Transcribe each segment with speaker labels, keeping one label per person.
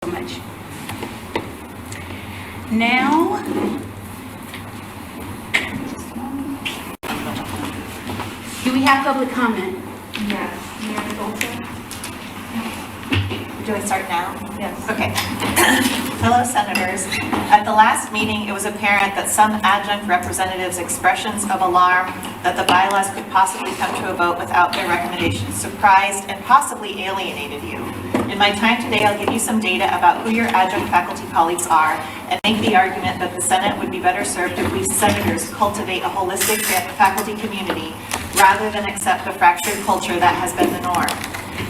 Speaker 1: so much. Now, do we have public comment?
Speaker 2: Yes.
Speaker 3: Do I start now?
Speaker 2: Yes.
Speaker 3: Okay. Fellow senators, at the last meeting, it was apparent that some adjunct representatives' expressions of alarm that the bylaws could possibly come to a vote without their recommendations surprised and possibly alienated you. In my time today, I'll give you some data about who your adjunct faculty colleagues are and make the argument that the Senate would be better served if we senators cultivate a holistic faculty community rather than accept the fractured culture that has been the norm.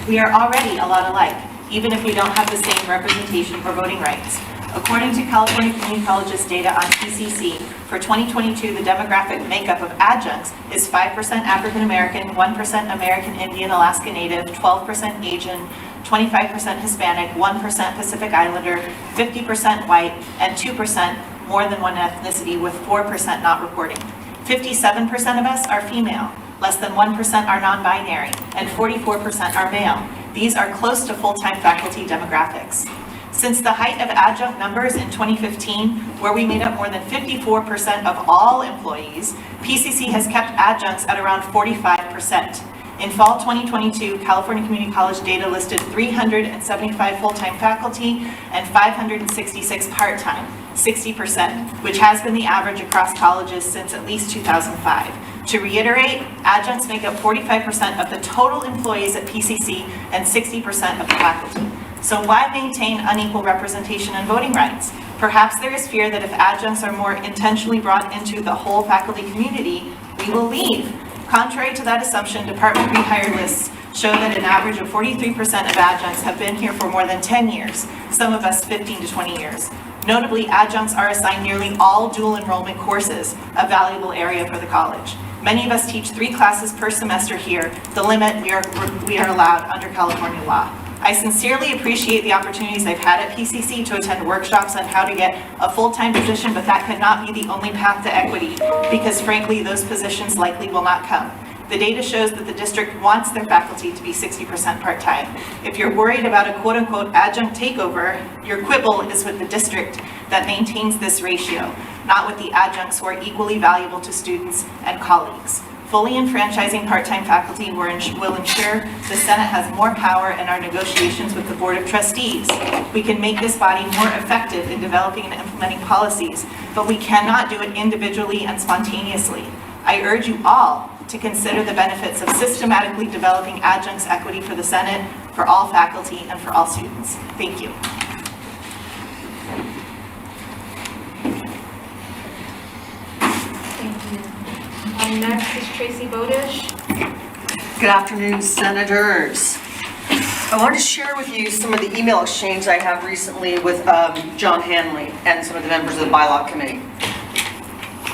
Speaker 3: We are already a lot alike, even if we don't have the same representation for voting rights. According to California Community College's data on PCC, for 2022, the demographic makeup of adjuncts is 5% African American, 1% American Indian Alaska Native, 12% Asian, 25% Hispanic, 1% Pacific Islander, 50% white, and 2% more than one ethnicity, with 4% not reporting. 57% of us are female, less than 1% are non-binary, and 44% are male. These are close to full-time faculty demographics. Since the height of adjunct numbers in 2015, where we made up more than 54% of all employees, PCC has kept adjuncts at around 45%. In fall 2022, California Community College data listed 375 full-time faculty and 566 part-time, 60%, which has been the average across colleges since at least 2005. To reiterate, adjuncts make up 45% of the total employees at PCC and 60% of the faculty. So why maintain unequal representation and voting rights? Perhaps there is fear that if adjuncts are more intentionally brought into the whole faculty community, we will leave. Contrary to that assumption, department rehire lists show that an average of 43% of adjuncts have been here for more than 10 years, some of us 15 to 20 years. Notably, adjuncts are assigned nearly all dual enrollment courses, a valuable area for the college. Many of us teach 3 classes per semester here, the limit we are allowed under California law. I sincerely appreciate the opportunities I've had at PCC to attend workshops on how to get a full-time position, but that cannot be the only path to equity, because frankly, those positions likely will not come. The data shows that the district wants their faculty to be 60% part-time. If you're worried about a quote-unquote adjunct takeover, your quibble is with the district that maintains this ratio, not with the adjuncts who are equally valuable to students and colleagues. Fully enfranchising part-time faculty will ensure the Senate has more power in our negotiations with the Board of Trustees. We can make this body more effective in developing and implementing policies, but we cannot do it individually and spontaneously. I urge you all to consider the benefits of systematically developing adjuncts equity for the Senate, for all faculty, and for all students. Thank you.
Speaker 2: Next is Tracy Bodish.
Speaker 4: Good afternoon, senators. I wanted to share with you some of the email exchange I have recently with John Hanley and some of the members of the Bylaw Committee.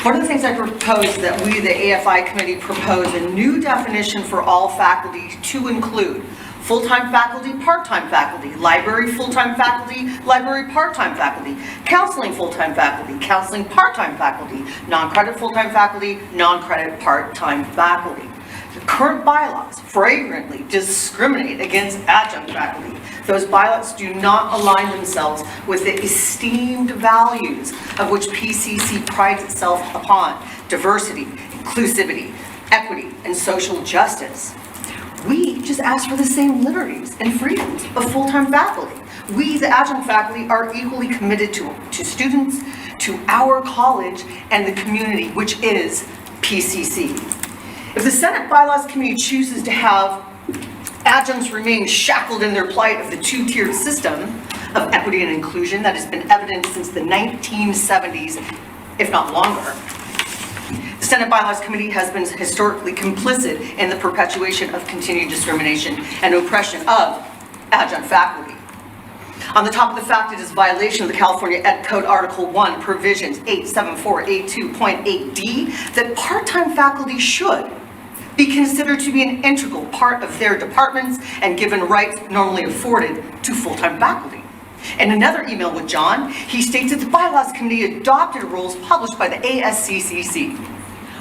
Speaker 4: One of the things I proposed that we, the AFI committee, propose a new definition for all faculty to include full-time faculty, part-time faculty, library full-time faculty, library part-time faculty, counseling full-time faculty, counseling part-time faculty, non-credit full-time faculty, non-credit part-time faculty. The current bylaws flagrantly discriminate against adjunct faculty. Those bylaws do not align themselves with the esteemed values of which PCC prides itself upon: diversity, inclusivity, equity, and social justice. We just ask for the same liberties and freedoms of full-time faculty. We, the adjunct faculty, are equally committed to students, to our college, and the community, which is PCC. If the Senate Bylaws Committee chooses to have adjuncts remain shackled in their plight of the two-tiered system of equity and inclusion that has been evident since the 1970s, if not longer, the Senate Bylaws Committee has been historically complicit in the perpetuation of continued discrimination and oppression of adjunct faculty. On the top of the fact, it is violation of the California Ed Code Article 1, provisions 87482.8d, that part-time faculty should be considered to be an integral part of their departments and given rights normally afforded to full-time faculty. In another email with John, he states that the Bylaws Committee adopted rules published by the ASCCC.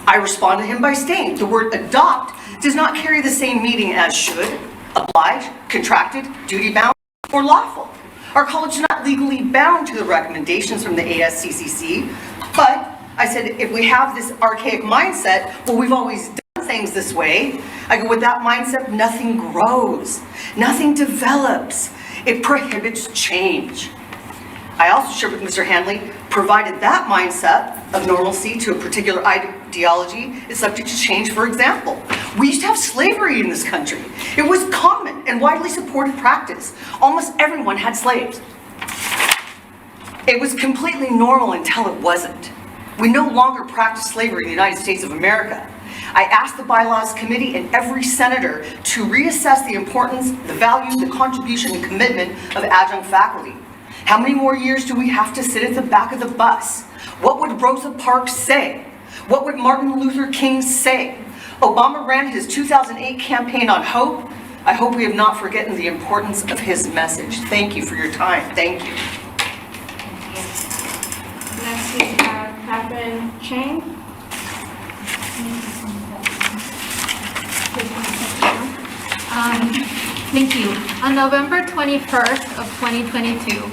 Speaker 4: I respond to him by stating the word adopt does not carry the same meaning as should, oblige, contracted, duty-bound, or lawful. Our college is not legally bound to the recommendations from the ASCCC, but I said, if we have this archaic mindset, well, we've always done things this way, I go, with that mindset, nothing grows, nothing develops. It prohibits change. I also shared with Mr. Hanley, provided that mindset of normalcy to a particular ideology is subject to change. For example, we used to have slavery in this country. It was common and widely supported practice. Almost everyone had slaves. It was completely normal until it wasn't. We no longer practice slavery in the United States of America. I asked the Bylaws Committee and every senator to reassess the importance, the value, the contribution, and commitment of adjunct faculty. How many more years do we have to sit at the back of the bus? What would Rosa Parks say? What would Martin Luther King say? Obama ran his 2008 campaign on hope. I hope we have not forgotten the importance of his message. Thank you for your time. Thank you.
Speaker 2: Next we have Catherine Chang.
Speaker 5: Thank you. On November 21st of 2022,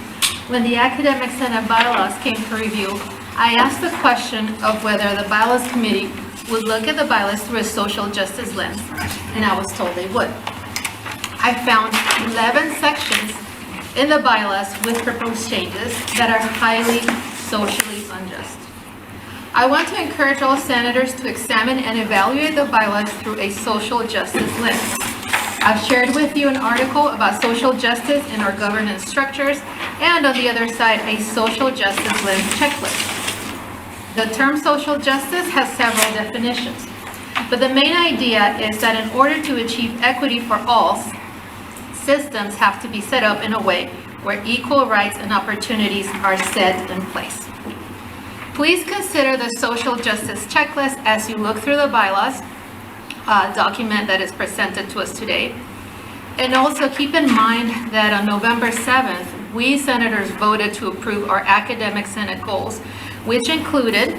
Speaker 5: when the Academic Senate bylaws came for review, I asked the question of whether the Bylaws Committee would look at the bylaws through a social justice lens, and I was told they would. I found 11 sections in the bylaws with proposed changes that are highly socially unjust. I want to encourage all senators to examine and evaluate the bylaws through a social justice lens. I've shared with you an article about social justice in our governance structures, and on the other side, a social justice lens checklist. The term social justice has several definitions, but the main idea is that in order to achieve equity for all, systems have to be set up in a way where equal rights and opportunities are set in place. Please consider the social justice checklist as you look through the bylaws document that is presented to us today. And also keep in mind that on November 7th, we senators voted to approve our Academic Senate goals, which included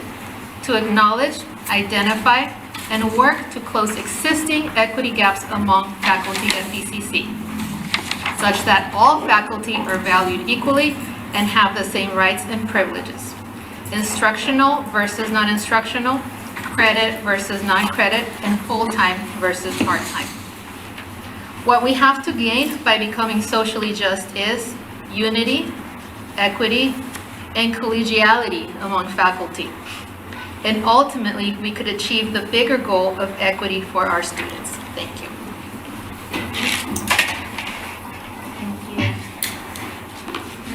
Speaker 5: to acknowledge, identify, and work to close existing equity gaps among faculty at BCC, such that all faculty are valued equally and have the same rights and privileges. Instructional versus non-instructional, credit versus non-credit, and full-time versus part-time. What we have to gain by becoming socially just is unity, equity, and collegiality among faculty. And ultimately, we could achieve the bigger goal of equity for our students. Thank you.
Speaker 2: Thank you.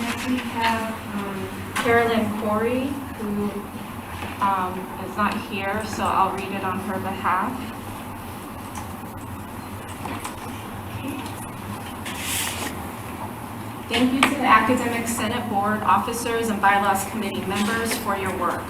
Speaker 2: Next we have Carolyn Corey, who is not here, so I'll read it on her behalf. Thank you to the Academic Senate Board, officers, and Bylaws Committee members for your work.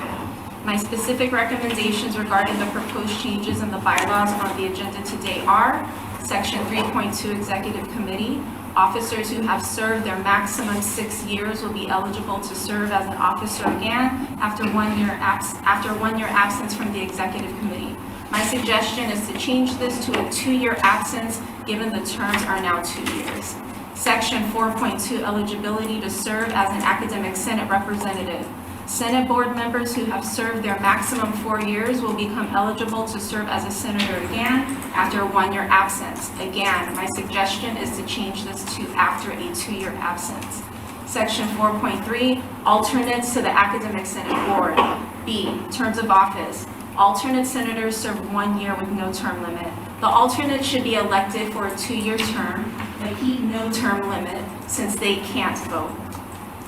Speaker 2: My specific recommendations regarding the proposed changes in the bylaws on the agenda today are Section 3.2 Executive Committee. Officers who have served their maximum 6 years will be eligible to serve as an officer again after 1 year absence from the Executive Committee. My suggestion is to change this to a 2-year absence, given the terms are now 2 years. Section 4.2 Eligibility to serve as an Academic Senate representative. Senate board members who have served their maximum 4 years will become eligible to serve as a senator again after a 1-year absence. Again, my suggestion is to change this to after a 2-year absence. Section 4.3, alternates to the Academic Senate Board. B, terms of office. Alternate senators serve 1 year with no term limit. The alternate should be elected for a 2-year term, but keep no term limit since they can't vote.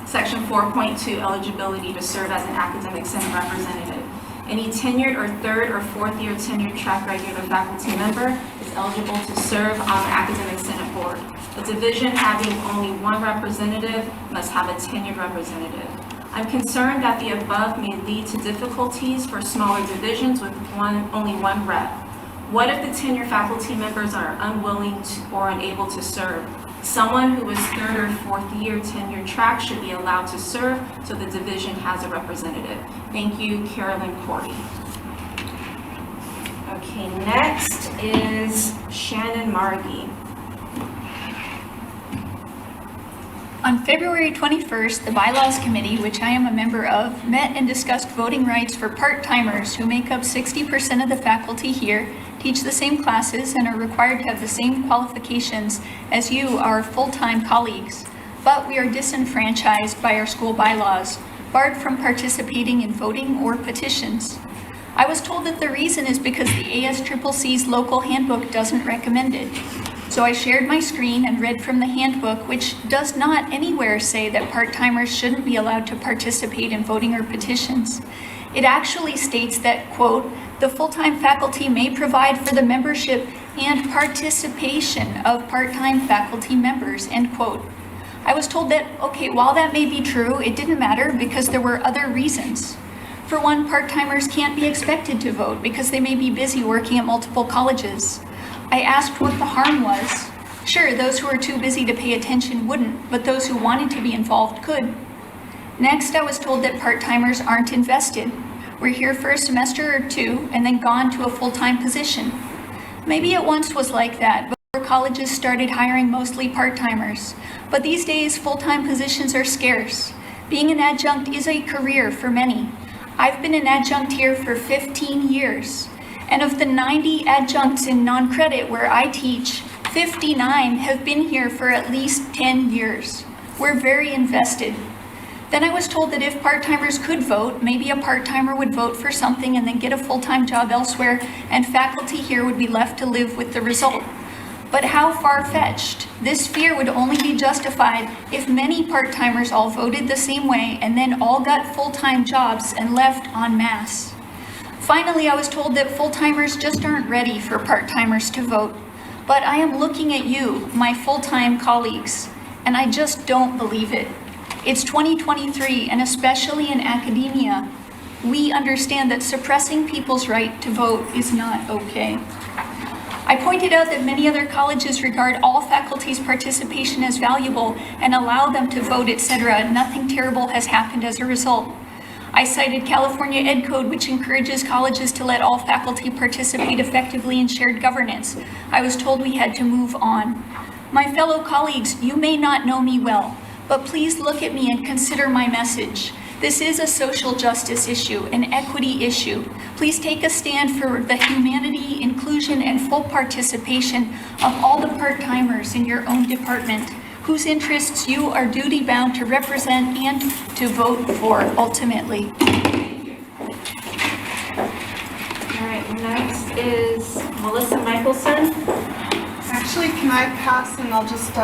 Speaker 2: Section 4.2, eligibility to serve as an Academic Senate representative. Any tenured or 3rd or 4th year tenured track regular faculty member is eligible to serve on the Academic Senate Board. A division having only 1 representative must have a tenured representative. I'm concerned that the above may lead to difficulties for smaller divisions with only one rep. What if the tenured faculty members are unwilling or unable to serve? Someone who is 3rd or 4th year tenure track should be allowed to serve so the division has a representative. Thank you, Carolyn Corey. Okay, next is Shannon Margie.
Speaker 6: On February 21st, the Bylaws Committee, which I am a member of, met and discussed voting rights for part-timers who make up 60% of the faculty here, teach the same classes, and are required to have the same qualifications as you, our full-time colleagues. But we are disenfranchised by our school bylaws, barred from participating in voting or petitions. I was told that the reason is because the ASCCC's local handbook doesn't recommend it. So I shared my screen and read from the handbook, which does not anywhere say that part-timers shouldn't be allowed to participate in voting or petitions. It actually states that, quote, "The full-time faculty may provide for the membership and participation of part-time faculty members," end quote. I was told that, okay, while that may be true, it didn't matter because there were other reasons. For one, part-timers can't be expected to vote because they may be busy working at multiple colleges. I asked what the harm was. Sure, those who are too busy to pay attention wouldn't, but those who wanted to be involved could. Next, I was told that part-timers aren't invested. We're here for a semester or two and then gone to a full-time position. Maybe it once was like that before colleges started hiring mostly part-timers, but these days full-time positions are scarce. Being an adjunct is a career for many. I've been an adjunct here for 15 years. And of the 90 adjuncts in non-credit where I teach, 59 have been here for at least 10 years. We're very invested. Then I was told that if part-timers could vote, maybe a part-timer would vote for something and then get a full-time job elsewhere, and faculty here would be left to live with the result. But how far-fetched? This fear would only be justified if many part-timers all voted the same way and then all got full-time jobs and left en masse. Finally, I was told that full-timers just aren't ready for part-timers to vote. But I am looking at you, my full-time colleagues, and I just don't believe it. It's 2023, and especially in academia, we understand that suppressing people's right to vote is not okay. I pointed out that many other colleges regard all faculty's participation as valuable and allow them to vote, etc. Nothing terrible has happened as a result. I cited California Ed Code, which encourages colleges to let all faculty participate effectively in shared governance. I was told we had to move on. My fellow colleagues, you may not know me well, but please look at me and consider my message. This is a social justice issue, an equity issue. Please take a stand for the humanity, inclusion, and full participation of all the part-timers in your own department, whose interests you are duty-bound to represent and to vote for ultimately.
Speaker 2: All right, next is Melissa Michelson.
Speaker 7: Actually, can I pass and I'll just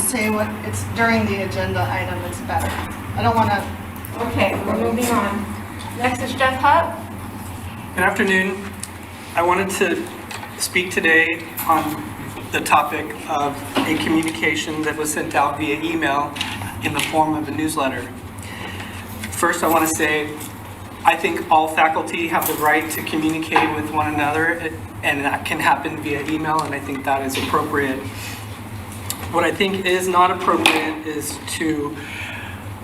Speaker 7: say what it's during the agenda item, it's better. I don't want to.
Speaker 2: Okay, we're moving on. Next is Jeff Hutt.
Speaker 8: Good afternoon. I wanted to speak today on the topic of a communication that was sent out via email in the form of a newsletter. First, I want to say I think all faculty have the right to communicate with one another, and that can happen via email, and I think that is appropriate. What I think is not appropriate is to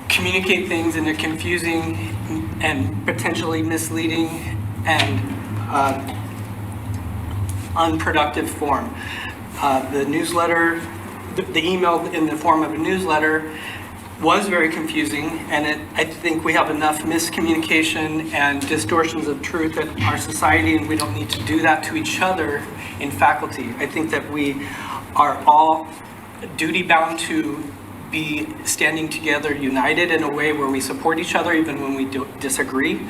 Speaker 8: communicate things in a confusing and potentially misleading and unproductive form. The newsletter, the email in the form of a newsletter was very confusing, and I think we have enough miscommunication and distortions of truth in our society, and we don't need to do that to each other in faculty. I think that we are all duty-bound to be standing together united in a way where we support each other even when we disagree.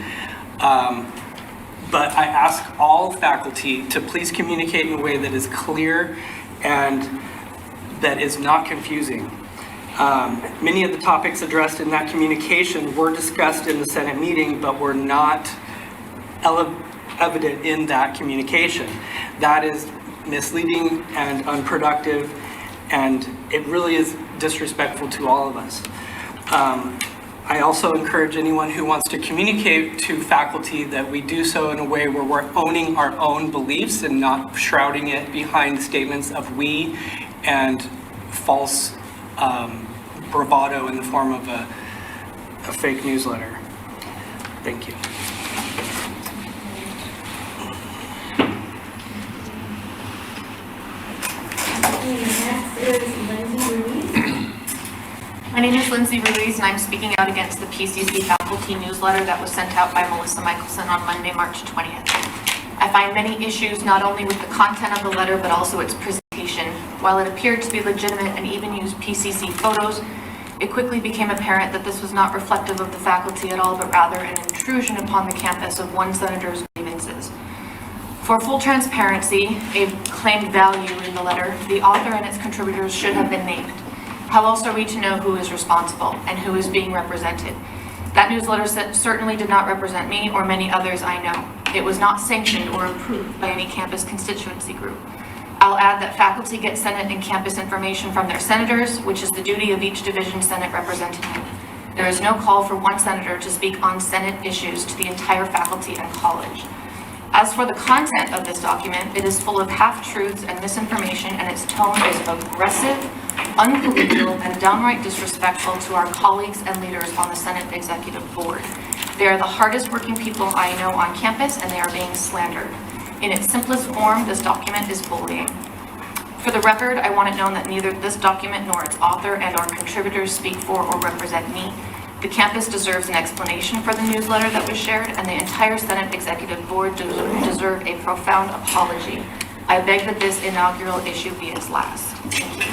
Speaker 8: But I ask all faculty to please communicate in a way that is clear and that is not confusing. Many of the topics addressed in that communication were discussed in the Senate meeting, but were not evident in that communication. That is misleading and unproductive, and it really is disrespectful to all of us. I also encourage anyone who wants to communicate to faculty that we do so in a way where we're owning our own beliefs and not shrouding it behind statements of we and false bravado in the form of a fake newsletter. Thank you.
Speaker 2: Next is Lindsay Ruiz.
Speaker 9: My name is Lindsay Ruiz, and I'm speaking out against the PCC faculty newsletter that was sent out by Melissa Michelson on Monday, March 20th. I find many issues not only with the content of the letter, but also its presentation. While it appeared to be legitimate and even used PCC photos, it quickly became apparent that this was not reflective of the faculty at all, but rather an intrusion upon the campus of one senator's grievances. For full transparency, a claimed value in the letter, the author and its contributors should have been named. How else are we to know who is responsible and who is being represented? That newsletter certainly did not represent me or many others I know. It was not sanctioned or approved by any campus constituency group. I'll add that faculty get Senate and campus information from their senators, which is the duty of each division Senate representative. There is no call for one senator to speak on Senate issues to the entire faculty and college. As for the content of this document, it is full of half-truths and misinformation, and its tone is aggressive, uncollegial, and downright disrespectful to our colleagues and leaders on the Senate Executive Board. They are the hardest working people I know on campus, and they are being slandered. In its simplest form, this document is bullying. For the record, I want it known that neither this document nor its author and or contributors speak for or represent me. The campus deserves an explanation for the newsletter that was shared, and the entire Senate Executive Board deserve a profound apology. I beg that this inaugural issue be its last. Thank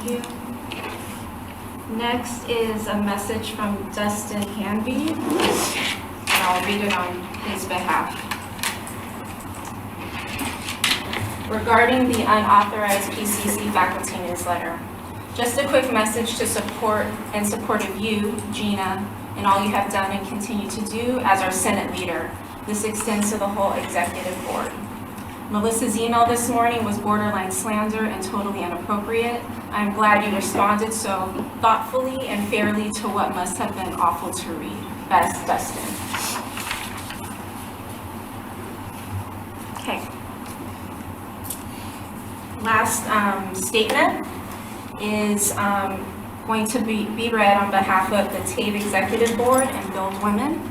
Speaker 9: you.
Speaker 2: Thank you. Next is a message from Dustin Hanby, and I'll read it on his behalf. Regarding the unauthorized PCC faculty newsletter. Just a quick message to support of you, Gina, and all you have done and continue to do as our Senate leader. This extends to the whole executive board. Melissa's email this morning was borderline slander and totally inappropriate. I'm glad you responded so thoughtfully and fairly to what must have been awful to read. Best, Dustin. Okay. Last statement is going to be read on behalf of the TABE Executive Board and Build Women.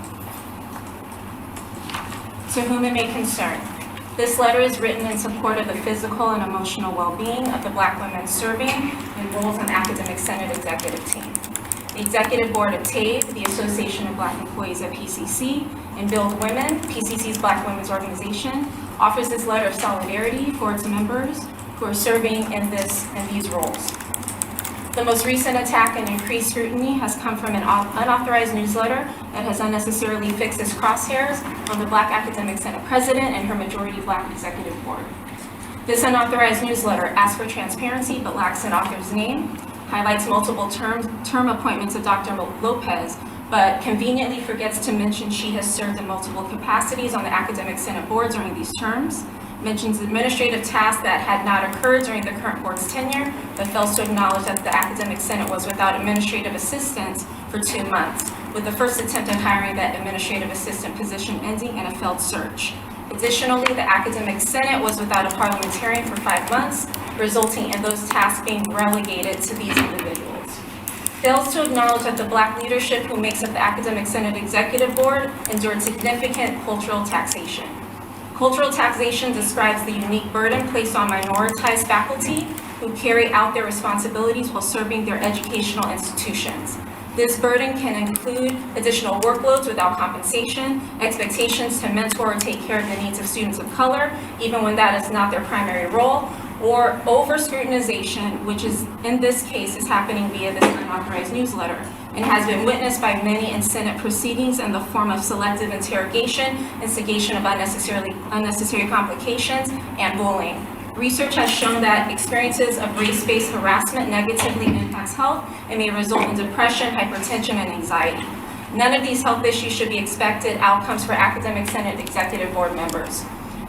Speaker 2: To whom it may concern. This letter is written in support of the physical and emotional well-being of the Black women serving in roles on Academic Senate Executive Team. The Executive Board of TABE, the Association of Black Employees at PCC, and Build Women, PCC's Black women's organization, offers this letter of solidarity for its members who are serving in these roles. The most recent attack and increased scrutiny has come from an unauthorized newsletter that has unnecessarily fixed its crosshairs on the Black Academic Senate President and her majority Black Executive Board. This unauthorized newsletter asks for transparency but lacks an author's name, highlights multiple term appointments of Dr. Lopez, but conveniently forgets to mention she has served in multiple capacities on the Academic Senate Board during these terms, mentions administrative tasks that had not occurred during the current board's tenure, but fails to acknowledge that the Academic Senate was without administrative assistance for 2 months, with the first attempt at hiring that administrative assistant position ending in a failed search. Additionally, the Academic Senate was without a parliamentarian for 5 months, resulting in those tasks being relegated to these individuals. Fails to acknowledge that the Black leadership who makes up the Academic Senate Executive Board endured significant cultural taxation. Cultural taxation describes the unique burden placed on minoritized faculty who carry out their responsibilities while serving their educational institutions. This burden can include additional workloads without compensation, expectations to mentor or take care of the needs of students of color, even when that is not their primary role, or over-scrutinization, which is, in this case, is happening via this unauthorized newsletter, and has been witnessed by many in Senate proceedings in the form of selective interrogation, instigation of unnecessary complications, and bullying. Research has shown that experiences of race-based harassment negatively impacts health and may result in depression, hypertension, and anxiety. None of these health issues should be expected outcomes for Academic Senate Executive Board members.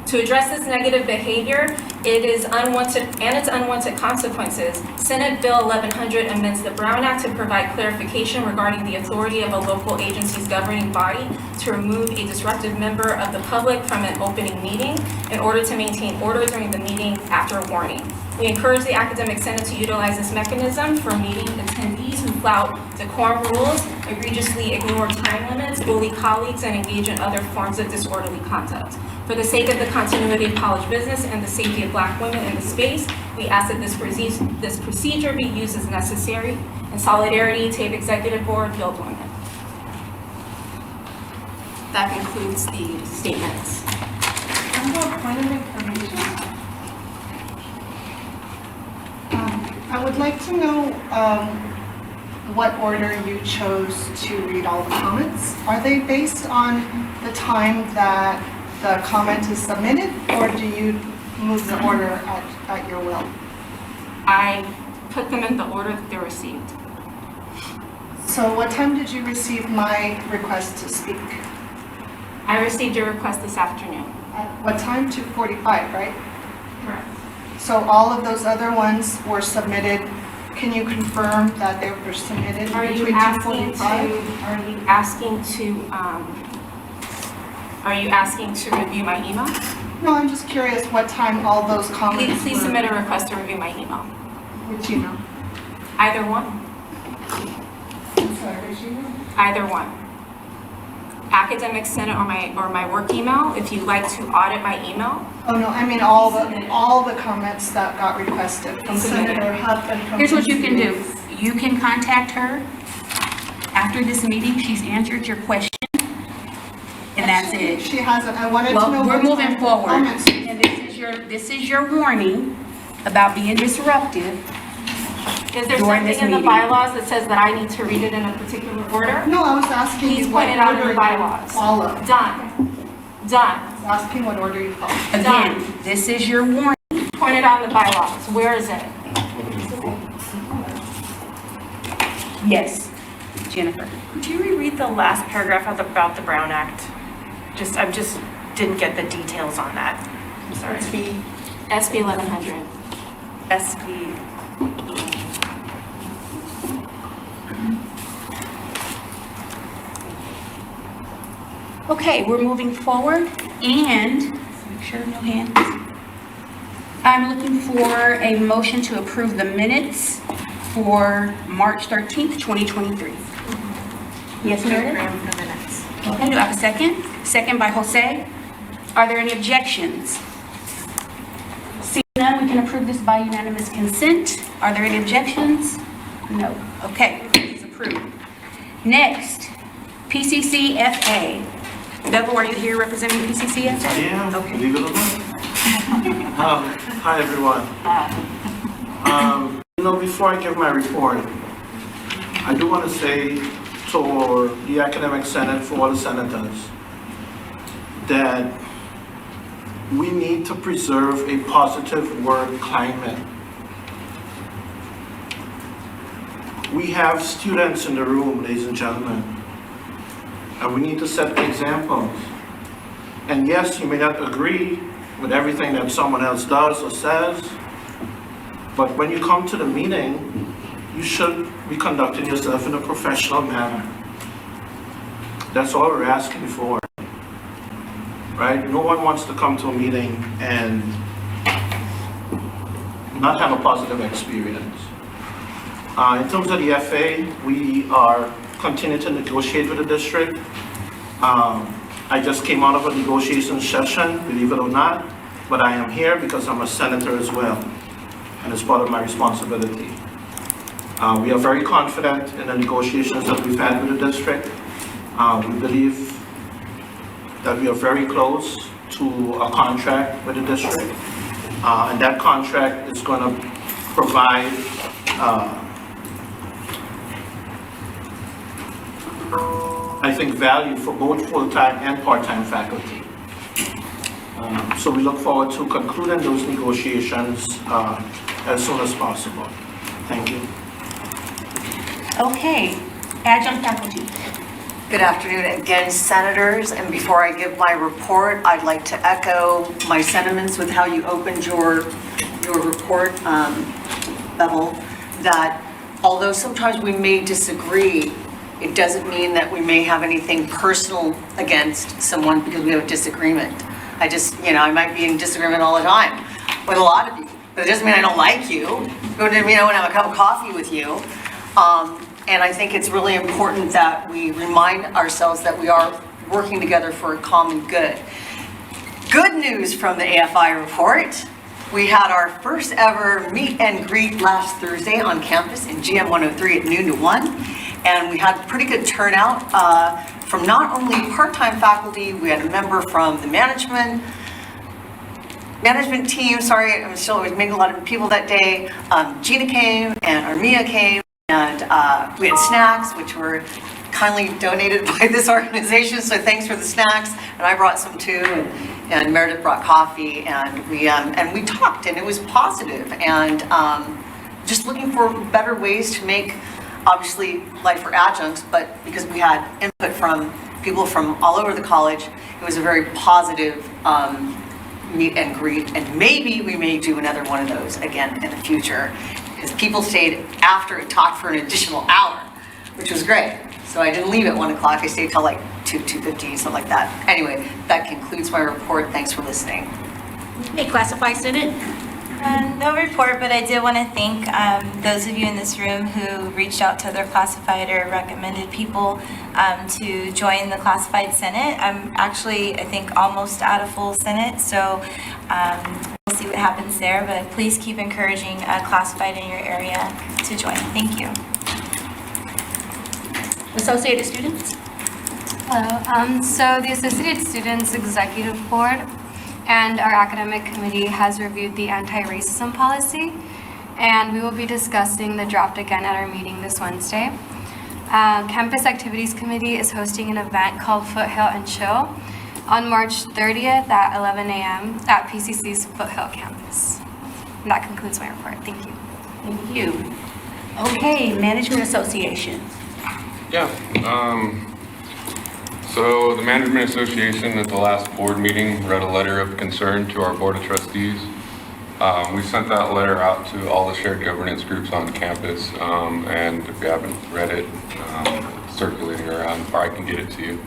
Speaker 2: To address this negative behavior, its unwanted consequences, Senate Bill 1100 amends the Brown Act to provide clarification regarding the authority of a local agency's governing body to remove a disruptive member of the public from an opening meeting in order to maintain order during the meeting after a warning. We encourage the Academic Senate to utilize this mechanism for meeting attendees who flout decorum rules, egregiously ignore time limits, bully colleagues, and engage in other forms of disorderly conduct. For the sake of the continuity of college business and the safety of Black women in the space, we ask that this procedure be used as necessary. In solidarity, Tape Executive Board, Build Women. That concludes the statements.
Speaker 7: I have a point of information. I would like to know what order you chose to read all the comments. Are they based on the time that the comment is submitted, or do you move the order at your will?
Speaker 2: I put them in the order that they're received.
Speaker 7: So what time did you receive my request to speak?
Speaker 2: I received your request this afternoon.
Speaker 7: At what time? 2:45, right?
Speaker 2: Correct.
Speaker 7: So all of those other ones were submitted. Can you confirm that they were submitted
Speaker 2: Are you
Speaker 7: between
Speaker 2: asking
Speaker 7: 2:45?
Speaker 2: Are you asking to review my email?
Speaker 7: No, I'm just curious what time all those comments
Speaker 2: Please
Speaker 7: were.
Speaker 2: submit a request to review my email.
Speaker 7: Which email?
Speaker 2: Either one.
Speaker 7: I'm sorry, which email?
Speaker 2: Either one. Academic Senate or my work email. If you'd like to audit my email,
Speaker 7: Oh, no, I mean all the comments that got requested from
Speaker 2: Submitted.
Speaker 7: Senator Huff and from.
Speaker 1: Here's what you can do. You can contact her after this meeting. She's answered your question. And that's it.
Speaker 7: She hasn't, I wanted to know.
Speaker 1: Well, we're
Speaker 7: what
Speaker 1: moving
Speaker 7: time the
Speaker 1: forward.
Speaker 7: comments-
Speaker 1: And this is your warning about being disruptive.
Speaker 2: is there
Speaker 1: During this
Speaker 2: something in the
Speaker 1: meeting.
Speaker 2: bylaws that says that I need to read it in a particular order?
Speaker 7: No, I was asking
Speaker 2: Please
Speaker 7: you what
Speaker 2: point it out in
Speaker 7: order
Speaker 2: the
Speaker 7: you
Speaker 2: bylaws.
Speaker 7: follow.
Speaker 2: Done. Done.
Speaker 7: I was asking what order you follow.
Speaker 1: Again, this is your warning.
Speaker 2: Point it out in the bylaws. Where is it?
Speaker 1: Yes, Jennifer.
Speaker 10: Could you reread the last paragraph about the Brown Act? I just didn't get the details on that. I'm sorry.
Speaker 2: SB 1100.
Speaker 10: SB.
Speaker 1: Okay, we're moving forward and, make sure no hands. I'm looking for a motion to approve the minutes for March 13th, 2023. Yes, Meredith?
Speaker 3: The minutes.
Speaker 1: Okay, do I have a second? Second by Jose. Are there any objections? Seeing none, we can approve this by unanimous consent. Are there any objections? No. Okay, it's approved. Next, PCCFA. Bevel, are you here representing PCCFA?
Speaker 11: I am,
Speaker 1: Okay.
Speaker 11: believe it or not. Hi, everyone. Before I give my report, I do want to say to the Academic Senate, for all the senators, that we need to preserve a positive work climate. We have students in the room, ladies and gentlemen, and we need to set the examples. And yes, you may not agree with everything that someone else does or says, but when you come to the meeting, you should be conducting yourself in a professional manner. That's all we're asking for, right? No one wants to come to a meeting and not have a positive experience. In terms of the FA, we are continuing to negotiate with the district. I just came out of a negotiation session, believe it or not, but I am here because I'm a senator as well, and it's part of my responsibility. We are very confident in the negotiations that we've had with the district. We believe that we are very close to a contract with the district, and that contract is going to provide I think value for both full-time and part-time faculty. So we look forward to concluding those negotiations as soon as possible. Thank you.
Speaker 1: Okay, adjunct faculty.
Speaker 4: Good afternoon again, senators, and before I give my report, I'd like to echo my sentiments with how you opened your report, Bevel, that although sometimes we may disagree, it doesn't mean that we may have anything personal against someone because we have a disagreement. I might be in disagreement all the time with a lot of you, but it doesn't mean I don't like you. It doesn't mean I want to have a cup of coffee with you. And I think it's really important that we remind ourselves that we are working together for a common good. Good news from the AFI report. We had our first ever meet and greet last Thursday on campus in GM 103 at noon to 1. And we had pretty good turnout from not only part-time faculty, we had a member from the management team, sorry, I'm still meeting a lot of people that day. Gina came and Armia came, and we had snacks, which were kindly donated by this organization, so thanks for the snacks. And I brought some too, and Meredith brought coffee, and we talked, and it was positive, and just looking for better ways to make, obviously, life for adjuncts, but because we had input from people from all over the college, it was a very positive meet and greet, and maybe we may do another one of those again in the future, because people stayed after and talked for an additional hour, which was great. So I didn't leave at 1 o'clock, I stayed till like 2:50, something like that. Anyway, that concludes my report. Thanks for listening.
Speaker 1: Okay, classified Senate.
Speaker 12: No report, but I did want to thank those of you in this room who reached out to their classified or recommended people to join the classified Senate. I'm actually, I think, almost at a full Senate, so we'll see what happens there, but please keep encouraging classified in your area to join. Thank you.
Speaker 1: Associated students.
Speaker 13: Hello. So the Associated Students Executive Board and our academic committee has reviewed the anti-racism policy, and we will be discussing the draft again at our meeting this Wednesday. Campus Activities Committee is hosting an event called Foothill and Chill on March 30th at 11 a.m. at PCC's Foothill campus. And that concludes my report. Thank you.
Speaker 1: Thank you. Okay, Management Association.
Speaker 14: Yeah. So the Management Association at the last board meeting read a letter of concern to our Board of Trustees. We sent that letter out to all the shared governance groups on campus, and if you haven't read it, circulating around, or I can get it to you.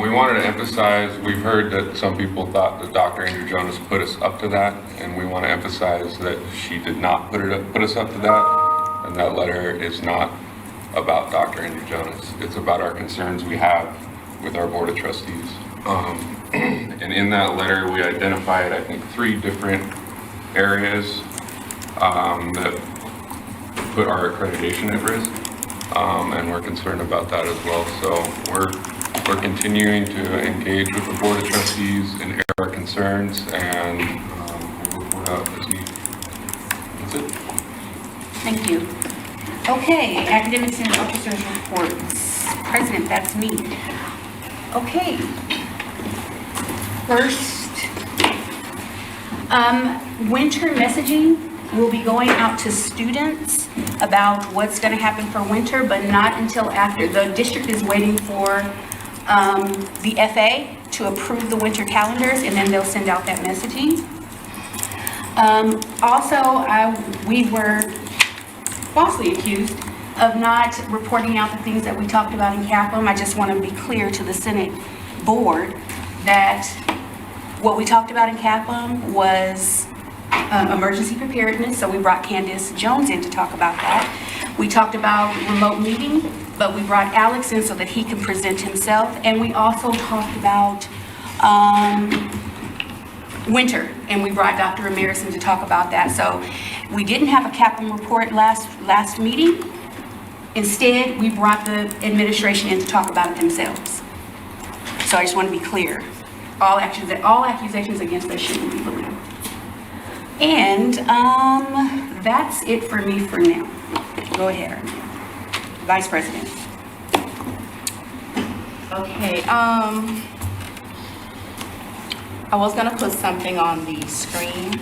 Speaker 14: We wanted to emphasize, we've heard that some people thought that Dr. Andrew Jonas put us up to that, and we want to emphasize that she did not put us up to that, and that letter is not about Dr. Andrew Jonas. It's about our concerns we have with our Board of Trustees. And in that letter, we identified, I think, 3 different areas that put our accreditation at risk, and we're concerned about that as well. So we're continuing to engage with the Board of Trustees and air our concerns, and we'll report out as needed. That's it.
Speaker 1: Thank you. Okay, Academic Senate Officers Reports. President, that's me. Okay. First, winter messaging will be going out to students about what's going to happen for winter, but not until after. The district is waiting for the FA to approve the winter calendars, and then they'll send out that messaging. Also, we were falsely accused of not reporting out the things that we talked about in CAPM. I just want to be clear to the Senate board that what we talked about in CAPM was emergency preparedness, so we brought Candace Jones in to talk about that. We talked about remote meeting, but we brought Alex in so that he can present himself, and we also talked about winter, and we brought Dr. Ramirez in to talk about that. So we didn't have a CAPM report last meeting. Instead, we brought the administration in to talk about it themselves. So I just want to be clear. All accusations against us shouldn't be believed. And that's it for me for now. Go ahead, Vice President.
Speaker 15: Okay, I was gonna put something on the screen,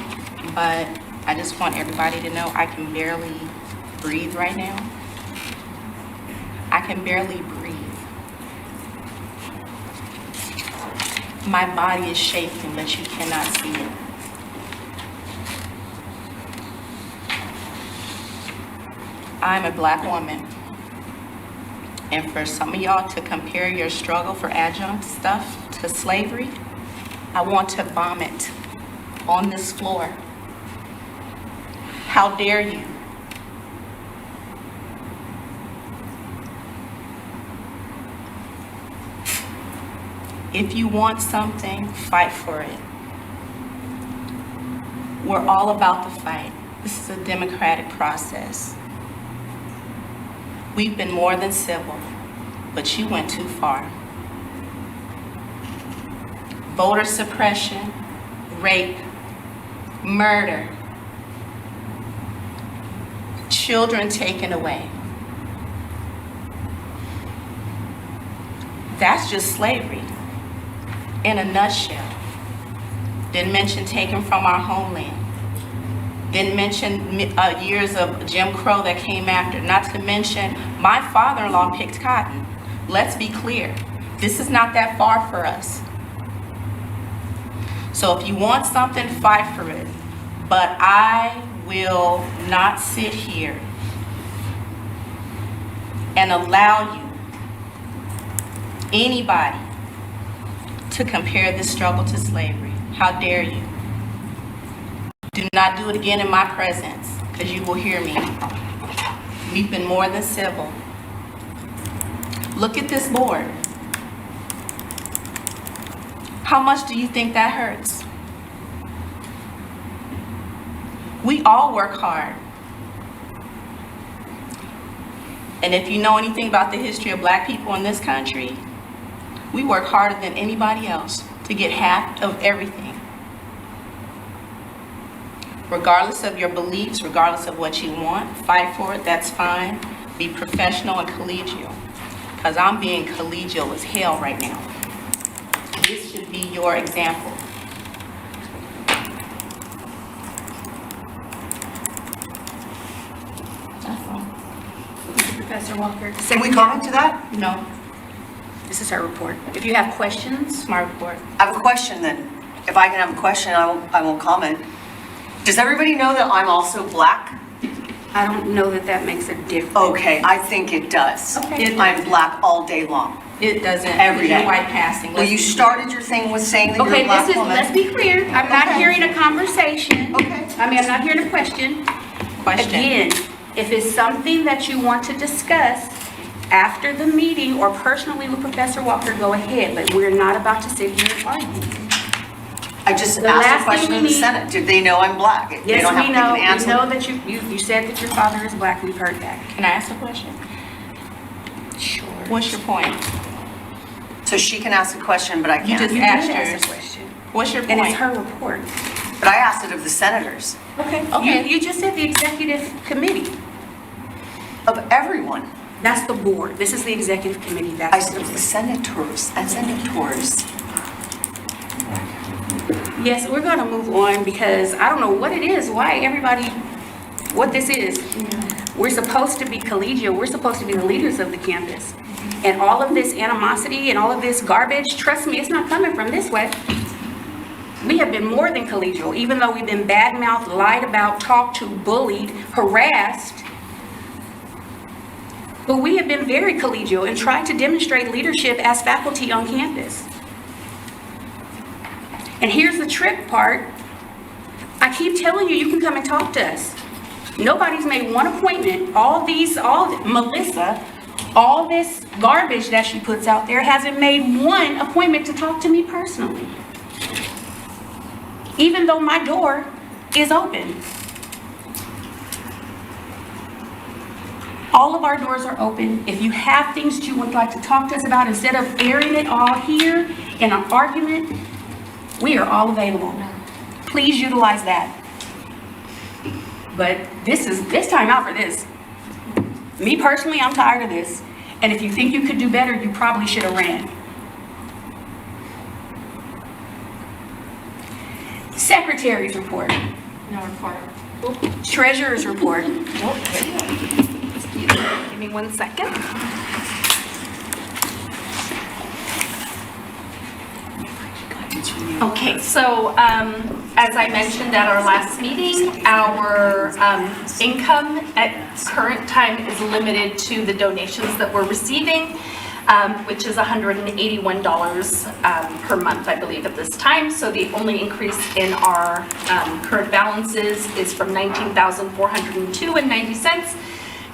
Speaker 15: but I just want everybody to know I can barely breathe right now. I can barely breathe. My body is shaking, but you cannot see it. I'm a Black woman. And for some of y'all to compare your struggle for adjunct stuff to slavery, I want to vomit on this floor. How dare you? If you want something, fight for it. We're all about the fight. This is a democratic process. We've been more than civil, but you went too far. Voter suppression, rape, murder, children taken away. That's just slavery in a nutshell. Didn't mention taken from our homeland. Didn't mention years of Jim Crow that came after. Not to mention, my father-in-law picked cotton. Let's be clear, this is not that far for us. So if you want something, fight for it. But I will not sit here and allow you, anybody, to compare this struggle to slavery. How dare you? Do not do it again in my presence, because you will hear me. We've been more than civil. Look at this board. How much do you think that hurts? We all work hard. And if you know anything about the history of black people in this country, we work harder than anybody else to get half of everything. Regardless of your beliefs, regardless of what you want, fight for it, that's fine. Be professional and collegial. Because I'm being collegial as hell right now. This should be your example. That's all.
Speaker 1: Professor Walker.
Speaker 4: Can we comment to that?
Speaker 15: No,
Speaker 1: This is her report. If you have questions,
Speaker 15: it's my report.
Speaker 4: I have a question then. If I can have a question, I won't comment. Does everybody know that I'm also black?
Speaker 1: I don't know that that makes a difference.
Speaker 4: Okay, I think it does.
Speaker 1: Okay.
Speaker 4: I'm black all day long.
Speaker 15: It doesn't.
Speaker 4: Every day.
Speaker 15: You're white passing.
Speaker 4: Well, you started your thing with saying that you're
Speaker 1: Okay,
Speaker 4: a black
Speaker 1: this is,
Speaker 4: woman.
Speaker 1: let's be clear. I'm not
Speaker 4: Okay.
Speaker 1: hearing a conversation.
Speaker 4: Okay.
Speaker 1: I'm not hearing a question.
Speaker 15: Question.
Speaker 1: Again, if it's something that you want to discuss after the meeting or personally with Professor Walker, go ahead, but we're not about to sit here and argue.
Speaker 4: I just
Speaker 1: The
Speaker 4: asked
Speaker 1: last
Speaker 4: a question
Speaker 1: thing
Speaker 4: in
Speaker 1: we
Speaker 4: the
Speaker 1: need-
Speaker 4: Senate. Did they know I'm black? They
Speaker 1: Yes,
Speaker 4: don't have
Speaker 1: we
Speaker 4: to give
Speaker 1: know,
Speaker 4: an answer.
Speaker 1: we know that you said that your father is black, we've heard that.
Speaker 15: Can I ask a question?
Speaker 1: Sure.
Speaker 15: What's your point?
Speaker 4: So she can ask a question, but I
Speaker 15: You
Speaker 4: can't.
Speaker 15: just
Speaker 1: You
Speaker 15: asked
Speaker 1: did ask
Speaker 15: yours.
Speaker 1: a question,
Speaker 15: What's your
Speaker 1: and it's
Speaker 15: point?
Speaker 1: her report.
Speaker 4: But I asked it of the senators,
Speaker 1: Okay.
Speaker 15: Okay.
Speaker 1: You just said the executive committee.
Speaker 4: of everyone.
Speaker 1: That's the board. This is the executive committee.
Speaker 4: I
Speaker 1: That's
Speaker 4: said of the senators and senators.
Speaker 1: Yes, we're going to move on because I don't know what it is, why everybody, what this is. We're supposed to be collegial. We're supposed to be the leaders of the campus. And all of this animosity and all of this garbage, trust me, it's not coming from this way. We have been more than collegial, even though we've been bad-mouthed, lied about, talked to, bullied, harassed. But we have been very collegial and tried to demonstrate leadership as faculty on campus. And here's the trick part. I keep telling you, you can come and talk to us. Nobody's made one appointment. Melissa, all this garbage that she puts out there hasn't made one appointment to talk to me personally. Even though my door is open. All of our doors are open. If you have things that you would like to talk to us about, instead of airing it all here in an argument, we are all available. Please utilize that. But this time out for this. Me personally, I'm tired of this. And if you think you could do better, you probably should have ran. Secretary's report.
Speaker 2: No report.
Speaker 1: Treasurer's report.
Speaker 13: Give me 1 second.
Speaker 10: Okay, so as I mentioned at our last meeting, our income at current time is limited to the donations that we're receiving.
Speaker 16: which is $181 per month, I believe, at this time. So the only increase in our current balances is from $19,402.90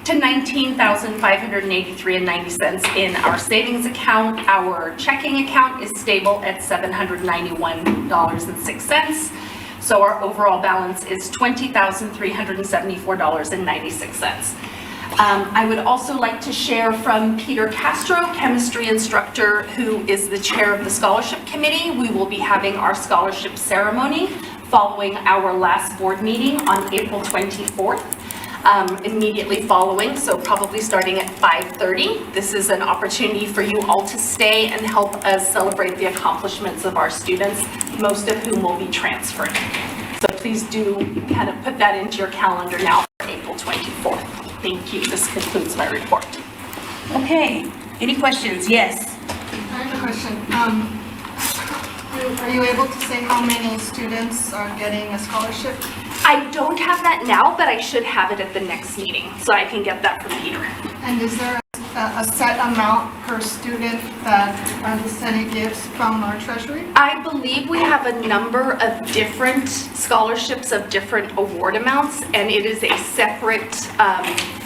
Speaker 16: to $19,583.90 in our savings account. Our checking account is stable at $791.06. So our overall balance is $20,374.96. I would also like to share from Peter Castro, chemistry instructor, who is the chair of the scholarship committee. We will be having our scholarship ceremony following our last board meeting on April 24th. Immediately following, so probably starting at 5:30. This is an opportunity for you all to stay and help us celebrate the accomplishments of our students, most of whom will be transferring. So please do kind of put that into your calendar now for April 24th. Thank you. This concludes my report.
Speaker 1: Okay, any questions? Yes.
Speaker 7: I have a question. Are you able to say how many students are getting a scholarship?
Speaker 16: I don't have that now, but I should have it at the next meeting, so I can get that from Peter.
Speaker 7: And is there a set amount per student that the Senate gives from our treasury?
Speaker 16: I believe we have a number of different scholarships of different award amounts, and it is a separate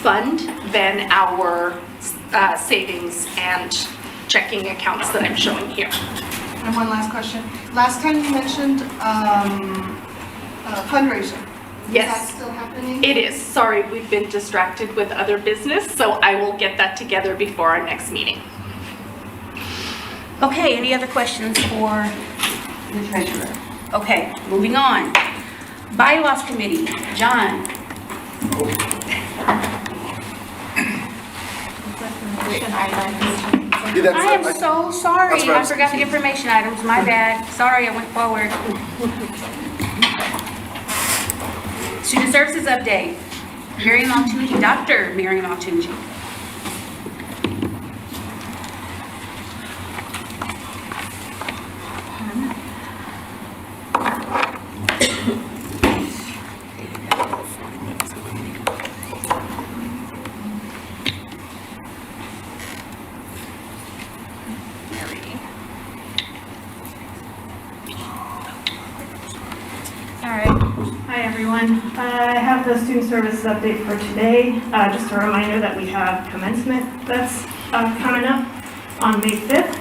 Speaker 16: fund than our savings and checking accounts that I'm showing here.
Speaker 7: And one last question. Last time you mentioned fundraiser.
Speaker 16: Yes.
Speaker 7: Is that still happening?
Speaker 16: It is. Sorry, we've been distracted with other business, so I will get that together before our next meeting.
Speaker 1: Okay, any other questions for the treasurer? Okay, moving on. Bylaws committee, John. I am so sorry. I forgot the information items. My bad. Sorry, I went forward. Student services update. Miriam Altunji, Dr. Miriam Altunji.
Speaker 17: Hi everyone. I have the student services update for today. Just a reminder that we have commencement that's coming up on May 5th.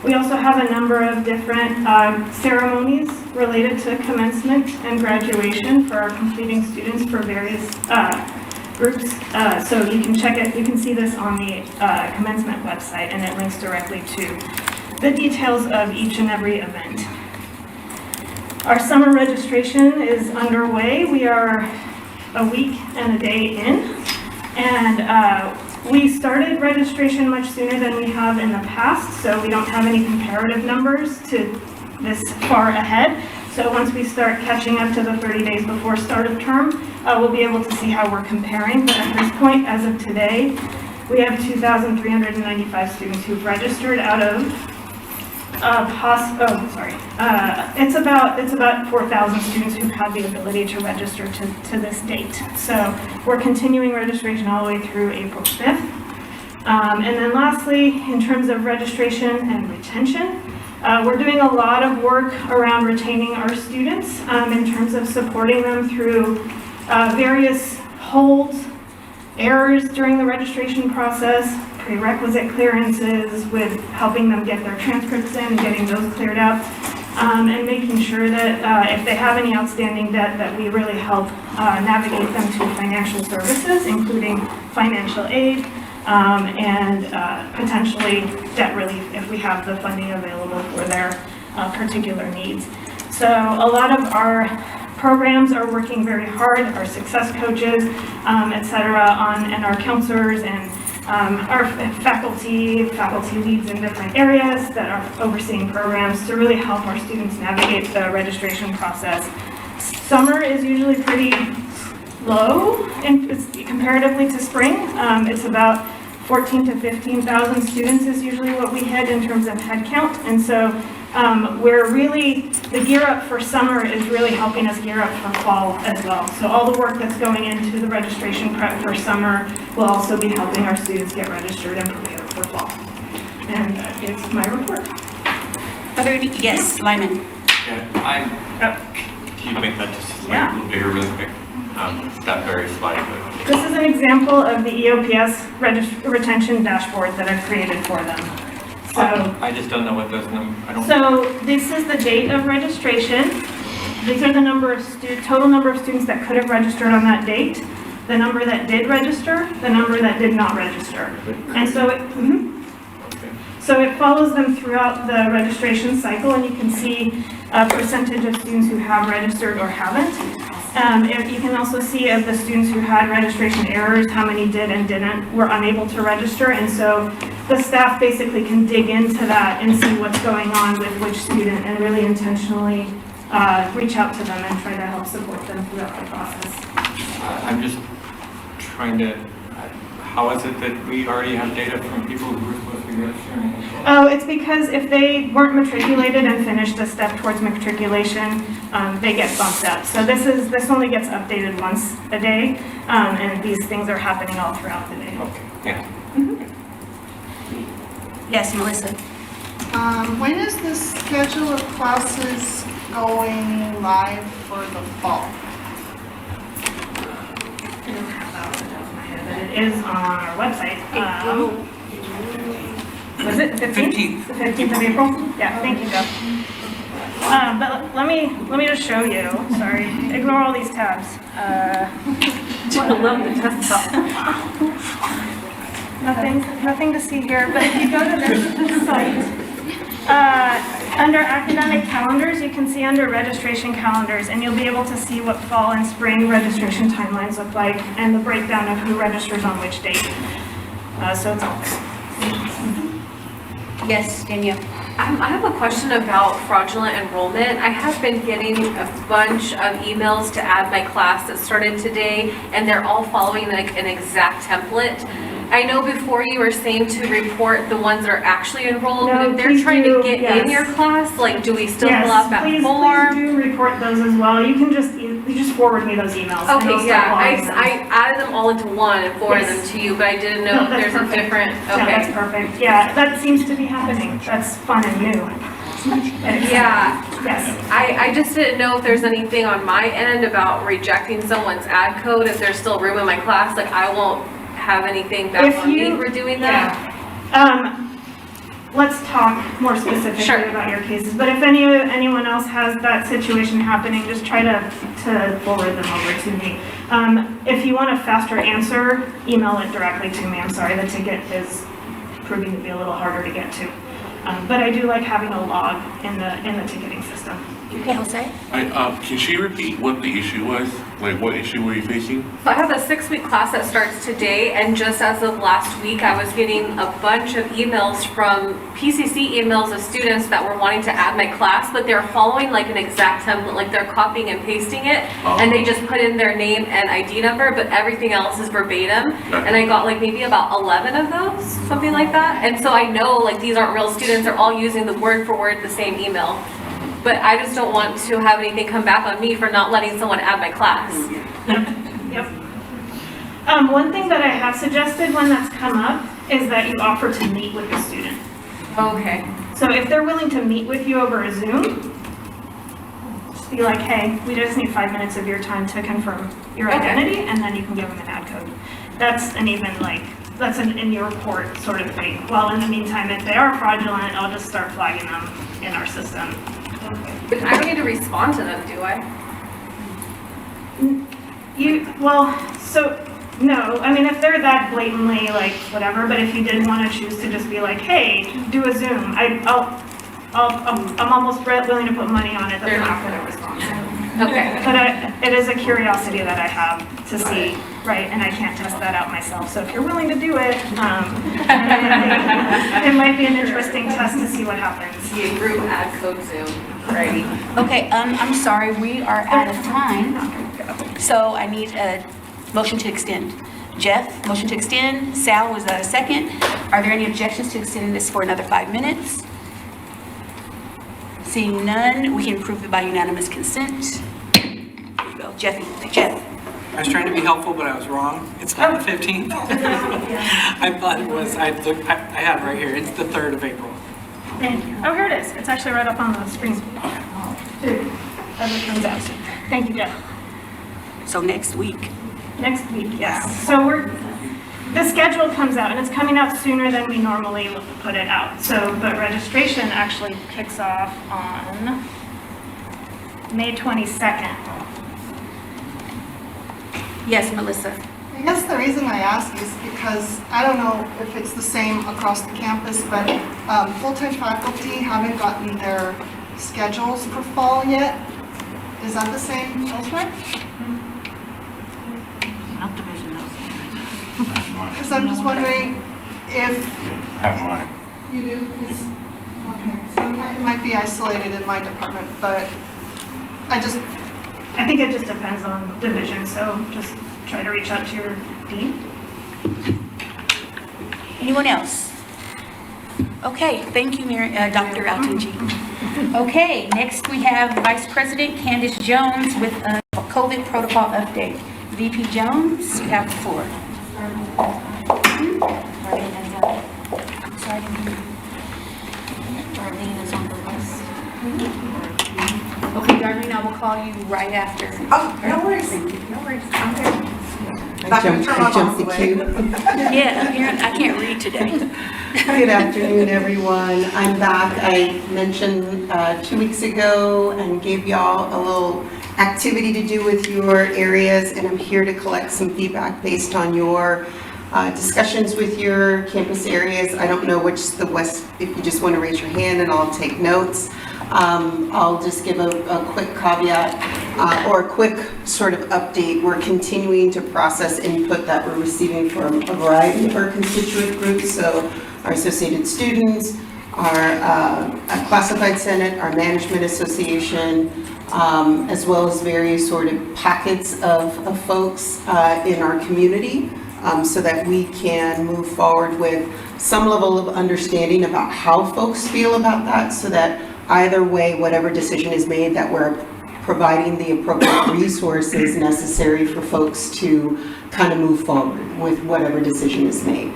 Speaker 17: We also have a number of different ceremonies related to commencement and graduation for our completing students for various groups. So you can check it, you can see this on the commencement website, and it links directly to the details of each and every event. Our summer registration is underway. We are a week and a day in, and we started registration much sooner than we have in the past, so we don't have any comparative numbers to this far ahead. So once we start catching up to the 30 days before start of term, we'll be able to see how we're comparing. But at this point, as of today, we have 2,395 students who've registered out of it's about 4,000 students who have the ability to register to this date. So we're continuing registration all the way through April 5th. And then lastly, in terms of registration and retention, we're doing a lot of work around retaining our students in terms of supporting them through various holds, errors during the registration process, prerequisite clearances, with helping them get their transcripts in and getting those cleared out, and making sure that if they have any outstanding debt, that we really help navigate them to financial services, including financial aid and potentially debt relief if we have the funding available for their particular needs. So a lot of our programs are working very hard, our success coaches, et cetera, and our counselors and our faculty leads in different areas that are overseeing programs to really help our students navigate the registration process. Summer is usually pretty low comparatively to spring. It's about 14 to 15,000 students is usually what we hit in terms of head count. And so we're really, the gear up for summer is really helping us gear up for fall as well. So all the work that's going into the registration prep for summer will also be helping our students get registered and prepared for fall. And that is my report.
Speaker 1: Are there any, yes, Lyman.
Speaker 18: Can you make that just like a little bigger really quick? That very slide. But...
Speaker 17: This is an example of the EOPS retention dashboard that I've created for them. So
Speaker 18: I just don't know what those numbers,
Speaker 17: So this is the date of registration. These are the number of total number of students that could have registered on that date, the number that did register, the number that did not register. And so so it follows them throughout the registration cycle, and you can see a percentage of students who have registered or haven't. You can also see of the students who had registration errors, how many did and were unable to register. And so the staff basically can dig into that and see what's going on with which student and really intentionally reach out to them and try to help support them throughout the process.
Speaker 18: I'm just trying to, how is it that we already have data from people who were supposed to be registering?
Speaker 17: Oh, it's because if they weren't matriculated and finished a step towards matriculation, they get bumped up. So this only gets updated once a day, and these things are happening all throughout the day.
Speaker 18: Okay, yeah.
Speaker 1: Yes, Melissa.
Speaker 7: When is the schedule of classes going live for the fall?
Speaker 17: I don't have that off the top of my head, but it is on our website. Was it the 15th? The 15th of April? Yeah, thank you, Jeff. But let me just show you. Sorry, ignore all these tabs.
Speaker 16: I love the desktop.
Speaker 17: Nothing to see here. But if you go to this site, under academic calendars, you can see under registration calendars, and you'll be able to see what fall and spring registration timelines look like, and the breakdown of who registers on which date. So it's all there.
Speaker 1: Yes, Danielle.
Speaker 19: I have a question about fraudulent enrollment. I have been getting a bunch of emails to add my class that started today, and they're all following like an exact template. I know before you were saying to report the ones that are actually enrolled, but if they're trying to get in your class, like, do we still fill out that form?
Speaker 17: Please do report those as well. You can just forward me those emails.
Speaker 19: Okay, yeah, I added them all into one and forwarded them to you, but I didn't know if there's a different, okay.
Speaker 17: No, that's perfect. Yeah, that seems to be happening. That's fun and new.
Speaker 19: Yeah.
Speaker 17: Yes.
Speaker 19: I just didn't know if there's anything on my end about rejecting someone's ad code, if there's still room in my class, like I won't have anything back on me for doing that.
Speaker 17: Let's talk more specifically about your cases, but if anyone else has that situation happening, just try to forward them over to me. If you want a faster answer, email it directly to me. I'm sorry, the ticket is proving to be a little harder to get to. But I do like having a log in the ticketing system.
Speaker 1: Okay, Jose?
Speaker 20: Can she repeat what the issue was? Like, what issue were you facing?
Speaker 19: I have a 6-week class that starts today, and just as of last week, I was getting a bunch of emails from PCC emails of students that were wanting to add my class, but they're following like an exact template, like they're copying and pasting it, and they just put in their name and ID number, but everything else is verbatim. And I got like maybe about 11 of those, something like that. And so I know like these aren't real students, they're all using the word for word the same email. But I just don't want to have anything come back on me for not letting someone add my class.
Speaker 17: Yep. One thing that I have suggested when that's come up is that you offer to meet with the student.
Speaker 19: Okay.
Speaker 17: So if they're willing to meet with you over a Zoom, just be like, hey, we just need 5 minutes of your time to confirm your identity, and then you can give them an ad code. That's an in your report sort of thing. Well, in the meantime, if they are fraudulent, I'll just start flagging them in our system.
Speaker 19: But I don't need to respond to them, do I?
Speaker 17: No, I mean, if they're that blatantly, like, whatever, but if you did want to choose to just be like, hey, do a Zoom, I'm almost willing to put money on it that they're not going to respond.
Speaker 19: Okay.
Speaker 17: But it is a curiosity that I have to see, right, and I can't test that out myself, so if you're willing to do it, it might be an interesting test to see what happens.
Speaker 19: See a group ad code Zoom. Righty.
Speaker 1: Okay, I'm sorry, we are out of time. So I need a motion to extend. Jeff, motion to extend. Sal, was that a second? Are there any objections to extending this for another 5 minutes? Seeing none, we can approve it by unanimous consent. There you go, Jeff.
Speaker 8: I was trying to be helpful, but I was wrong. It's not the 15th. I thought it was, I have it right here. It's the 3rd of April.
Speaker 17: Thank you. Oh, here it is. It's actually right up on the screen. As it comes out. Thank you, Jeff.
Speaker 1: So next week.
Speaker 17: Next week, yes. So the schedule comes out, and it's coming out sooner than we normally put it out. So, but registration actually kicks off on May 22nd.
Speaker 1: Yes, Melissa.
Speaker 7: I guess the reason I ask is because I don't know if it's the same across the campus, but full-time faculty haven't gotten their schedules for fall yet. Is that the same elsewhere?
Speaker 1: Not division,
Speaker 7: Because I'm just wondering if
Speaker 20: Have mine.
Speaker 7: you do. Okay, so it might be isolated in my department, but I
Speaker 17: think it just depends on division, so just try to reach out to your dean.
Speaker 1: Anyone else? Okay, thank you, Dr. Altunji. Okay, next we have Vice President Candace Jones with a COVID protocol update. VP Jones, you have the floor.
Speaker 9: Darlene is on the list.
Speaker 1: Okay, Darlene, I will call you right after.
Speaker 21: Oh, no worries.
Speaker 1: No worries, I'm here.
Speaker 21: I jumped the queue.
Speaker 1: Yeah, apparently I can't read today.
Speaker 21: Good afternoon, everyone. I'm back. I mentioned 2 weeks ago and gave y'all a little activity to do with your areas, and I'm here to collect some feedback based on your discussions with your campus areas. I don't know which the West, if you just want to raise your hand and I'll take notes. I'll just give a quick caveat or a quick sort of update. We're continuing to process input that we're receiving from a variety of our constituent groups, so our associated students, our classified senate, our management association, as well as various sort of pockets of folks in our community, so that we can move forward with some level of understanding about how folks feel about that, so that either way, whatever decision is made, that we're providing the appropriate resources necessary for folks to kind of move forward with whatever decision is made.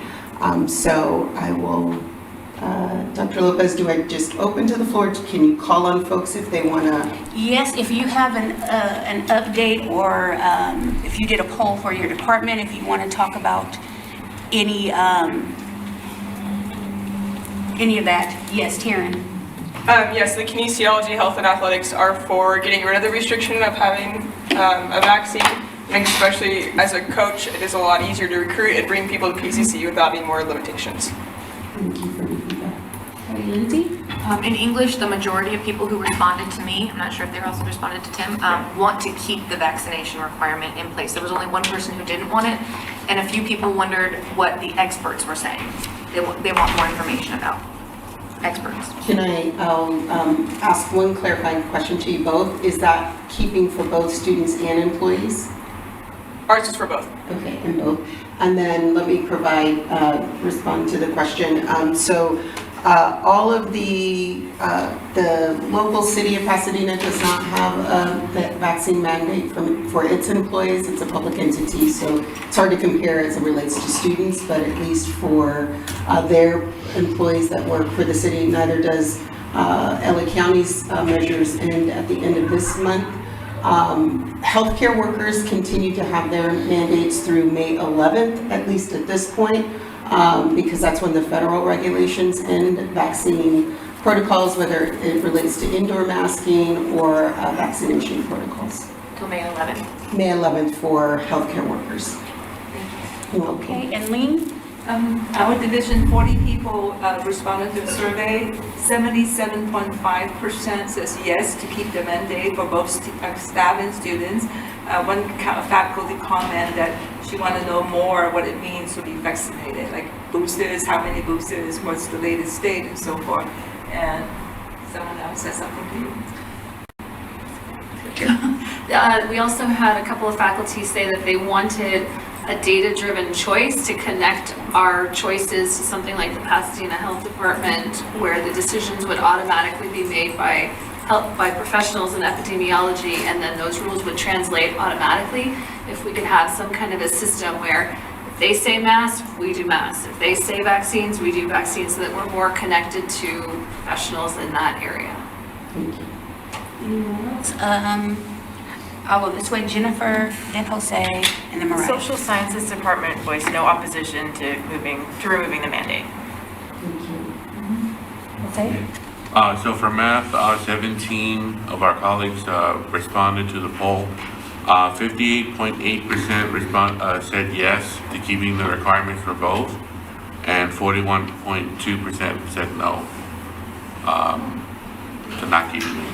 Speaker 21: So I will, Dr. Lopez, do I just open to the floor? Can you call on folks if they want to?
Speaker 1: Yes, if you have an update, or if you did a poll for your department, if you want to talk about any of that. Yes, Taryn.
Speaker 22: Yes, the kinesiology, health, and athletics are for getting rid of the restriction of having a vaccine. And especially as a coach, it is a lot easier to recruit and bring people to PCC without any more limitations.
Speaker 21: Thank you for reading that.
Speaker 1: Okay, Lindsay?
Speaker 9: In English, the majority of people who responded to me, I'm not sure if they also responded to Tim, want to keep the vaccination requirement in place. There was only one person who didn't want it, and a few people wondered what the experts were saying. They want more information about experts.
Speaker 21: I'll ask one clarifying question to you both. Is that keeping for both students and employees?
Speaker 22: Ours is for both.
Speaker 21: Okay, and both. And then let me respond to the question. All of the local city of Pasadena does not have a vaccine mandate for its employees. It's a public entity, so it's hard to compare as it relates to students, but at least for their employees that work for the city, neither does LA County's measures end at the end of this month. Healthcare workers continue to have their mandates through May 11th, at least at this point, because that's when the federal regulations end vaccine protocols, whether it relates to indoor masking or vaccination protocols.
Speaker 9: Till May 11th.
Speaker 21: May 11th for healthcare workers.
Speaker 1: Okay, and Lean?
Speaker 23: Our division, 40 people responded to the survey. 77.5% says yes to keep the mandate for both staff and students. One faculty comment that she wanted to know more what it means to be vaccinated, like boosters, how many boosters, what's the latest date, and so forth. And someone else said something to you.
Speaker 19: We also had a couple of faculty say that they wanted a data-driven choice to connect our choices to something like the Pasadena Health Department, where the decisions would automatically be made by professionals in epidemiology, and then those rules would translate automatically.
Speaker 3: if we could have some kind of a system where if they say masks, we do masks. If they say vaccines, we do vaccines, so that we're more connected to professionals in that area.
Speaker 1: Anyone else? I'll go this way, Jennifer, then Jose, and then Mariah.
Speaker 10: Social Sciences Department voiced no opposition to removing the mandate.
Speaker 1: Jose?
Speaker 20: So for math, 17 of our colleagues responded to the poll. 58.8% said yes to keeping the requirements for both, and 41.2% said no to not keeping it.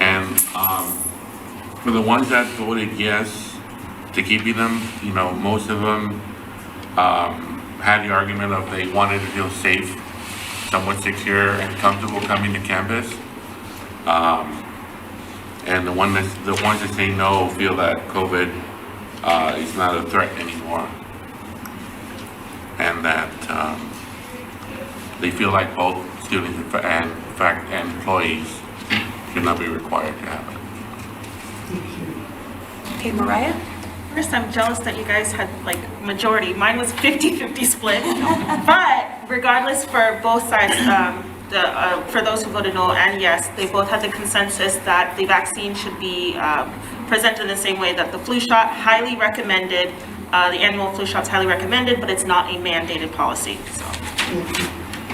Speaker 20: And for the ones that voted yes to keeping them, most of them had the argument of they wanted to feel safe, somewhat secure and comfortable coming to campus. And the ones that say no feel that COVID is not a threat anymore, and that they feel like both students and employees should not be required to have it.
Speaker 1: Okay, Mariah?
Speaker 10: First, I'm jealous that you guys had majority. Mine was 50-50 split. But regardless, for both sides, for those who voted no and yes, they both had the consensus that the vaccine should be presented in the same way, that the flu shot highly recommended, the annual flu shot's highly recommended, but it's not a mandated policy. So.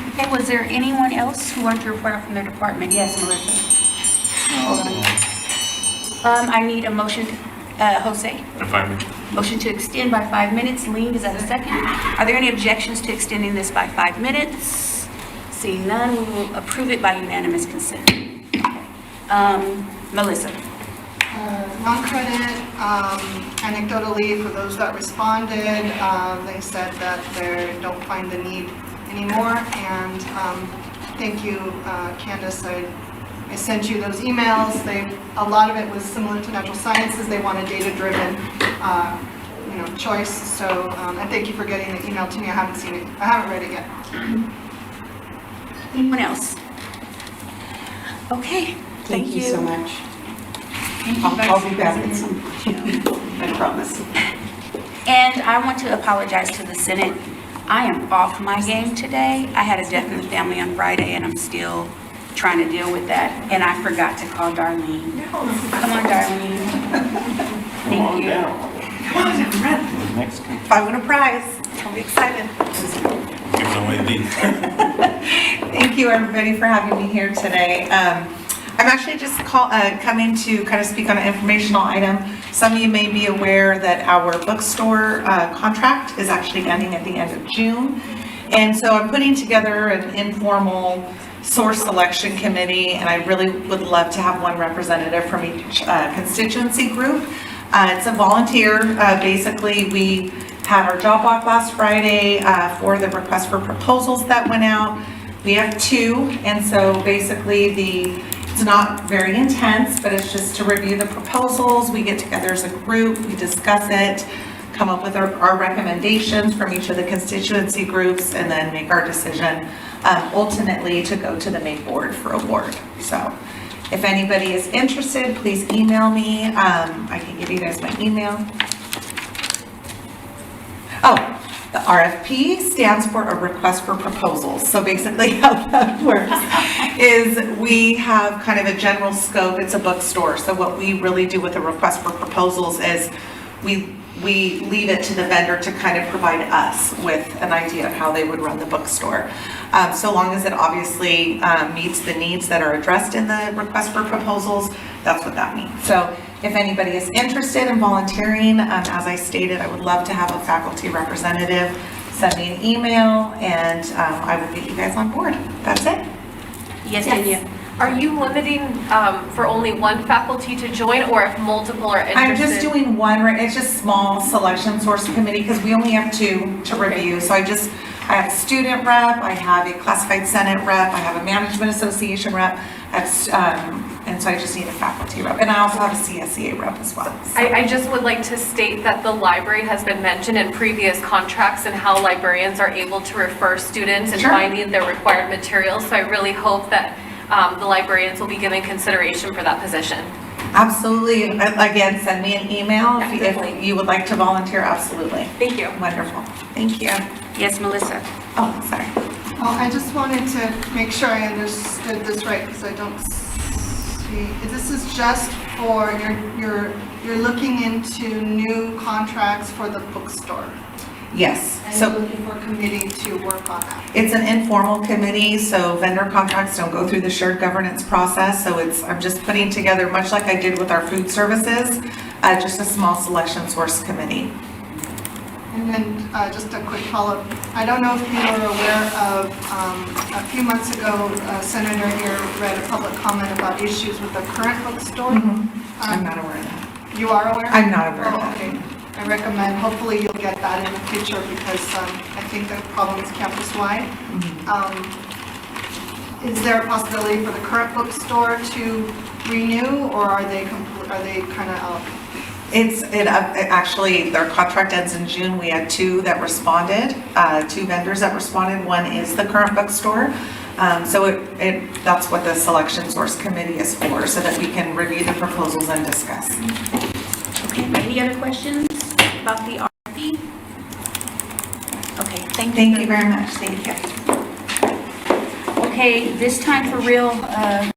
Speaker 1: Okay, was there anyone else who wanted to report out from their department? Yes, Melissa. Hold on. I need a motion, Jose.
Speaker 20: 5 minutes.
Speaker 1: Motion to extend by 5 minutes. Ling, is that a second? Are there any objections to extending this by 5 minutes? Seeing none, we will approve it by unanimous consent. Melissa.
Speaker 7: Non-credit, anecdotally, for those that responded, they said that they don't find the need anymore. And thank you, Candace. I sent you those emails. A lot of it was similar to natural sciences. They want a data-driven, choice. So, and thank you for getting the email to me. I haven't seen it. I haven't read it yet.
Speaker 1: Anyone else? Okay.
Speaker 21: Thank you so much. I'll be back at some point. I promise.
Speaker 1: And I want to apologize to the Senate. I am off my game today. I had a death in the family on Friday, and I'm still trying to deal with that. And I forgot to call Darlene. Come on, Darlene. Thank you.
Speaker 21: Come on, Mexican. If I win a prize, I'll be excited. Thank you, everybody, for having me here today. I'm actually just coming to kind of speak on an informational item. Some of you may be aware that our bookstore contract is actually ending at the end of June. And so I'm putting together an informal source selection committee, and I really would love to have one representative from each constituency group. It's a volunteer. Basically, we had our job walk last Friday for the request for proposals that went out. We have 2, and so basically it's not very intense, but it's just to review the proposals. We get together as a group, we discuss it, come up with our recommendations from each of the constituency groups, and then make our decision ultimately to go to the main board for award. So if anybody is interested, please email me. I can give you guys my email. Oh, the RFP stands for a request for proposals. So basically how that works is we have kind of a general scope. It's a bookstore. So what we really do with a request for proposals is we leave it to the vendor to kind of provide us with an idea of how they would run the bookstore. So long as it obviously meets the needs that are addressed in the request for proposals, that's what that means. So if anybody is interested in volunteering, as I stated, I would love to have a faculty representative. Send me an email and I will get you guys on board. That's it.
Speaker 1: Yes, Danielle.
Speaker 3: Are you limiting for only one faculty to join, or if multiple are interested?
Speaker 21: I'm just doing one, it's just small selection source committee because we only have 2 to review. So I have a student rep, I have a classified senate rep, I have a management association rep, and so I just need a faculty rep. And I also have a CSEA rep as well. So.
Speaker 3: I just would like to state that the library has been mentioned in previous contracts and how librarians are able to refer students and finding their required materials. So I really hope that the librarians will be given consideration for that position.
Speaker 5: Absolutely. Again, send me an email if you would like to volunteer, absolutely.
Speaker 19: Thank you.
Speaker 5: Wonderful. Thank you.
Speaker 1: Yes, Melissa.
Speaker 5: Oh, sorry.
Speaker 7: Oh, I just wanted to make sure I understood this right, because I don't see, this is just for, you're looking into new contracts for the bookstore?
Speaker 5: Yes.
Speaker 7: And
Speaker 5: So
Speaker 7: you're looking for a committee to work on that?
Speaker 5: it's an informal committee, so vendor contracts don't go through the shared governance process. So I'm just putting together, much like I did with our food services, just a small selection source committee.
Speaker 7: And then just a quick follow-up. I don't know if you were aware of, a few months ago, Senator here read a public comment about issues with the current bookstore.
Speaker 5: I'm not aware of that.
Speaker 7: You are aware?
Speaker 5: I'm not aware of that.
Speaker 7: Okay. I recommend, hopefully you'll get that in the future, because I think the problem is campus-wide. Is there a possibility for the current bookstore to renew, or are they kind of out?
Speaker 5: Actually, their contract ends in June. We had two that responded, two vendors that responded. One is the current bookstore. So that's what the selection source committee is for, so that we can review the proposals and discuss.
Speaker 1: Okay, any other questions about the RFP? Okay, thank you.
Speaker 5: Thank you very much. Thank you.
Speaker 1: Okay, this time for real,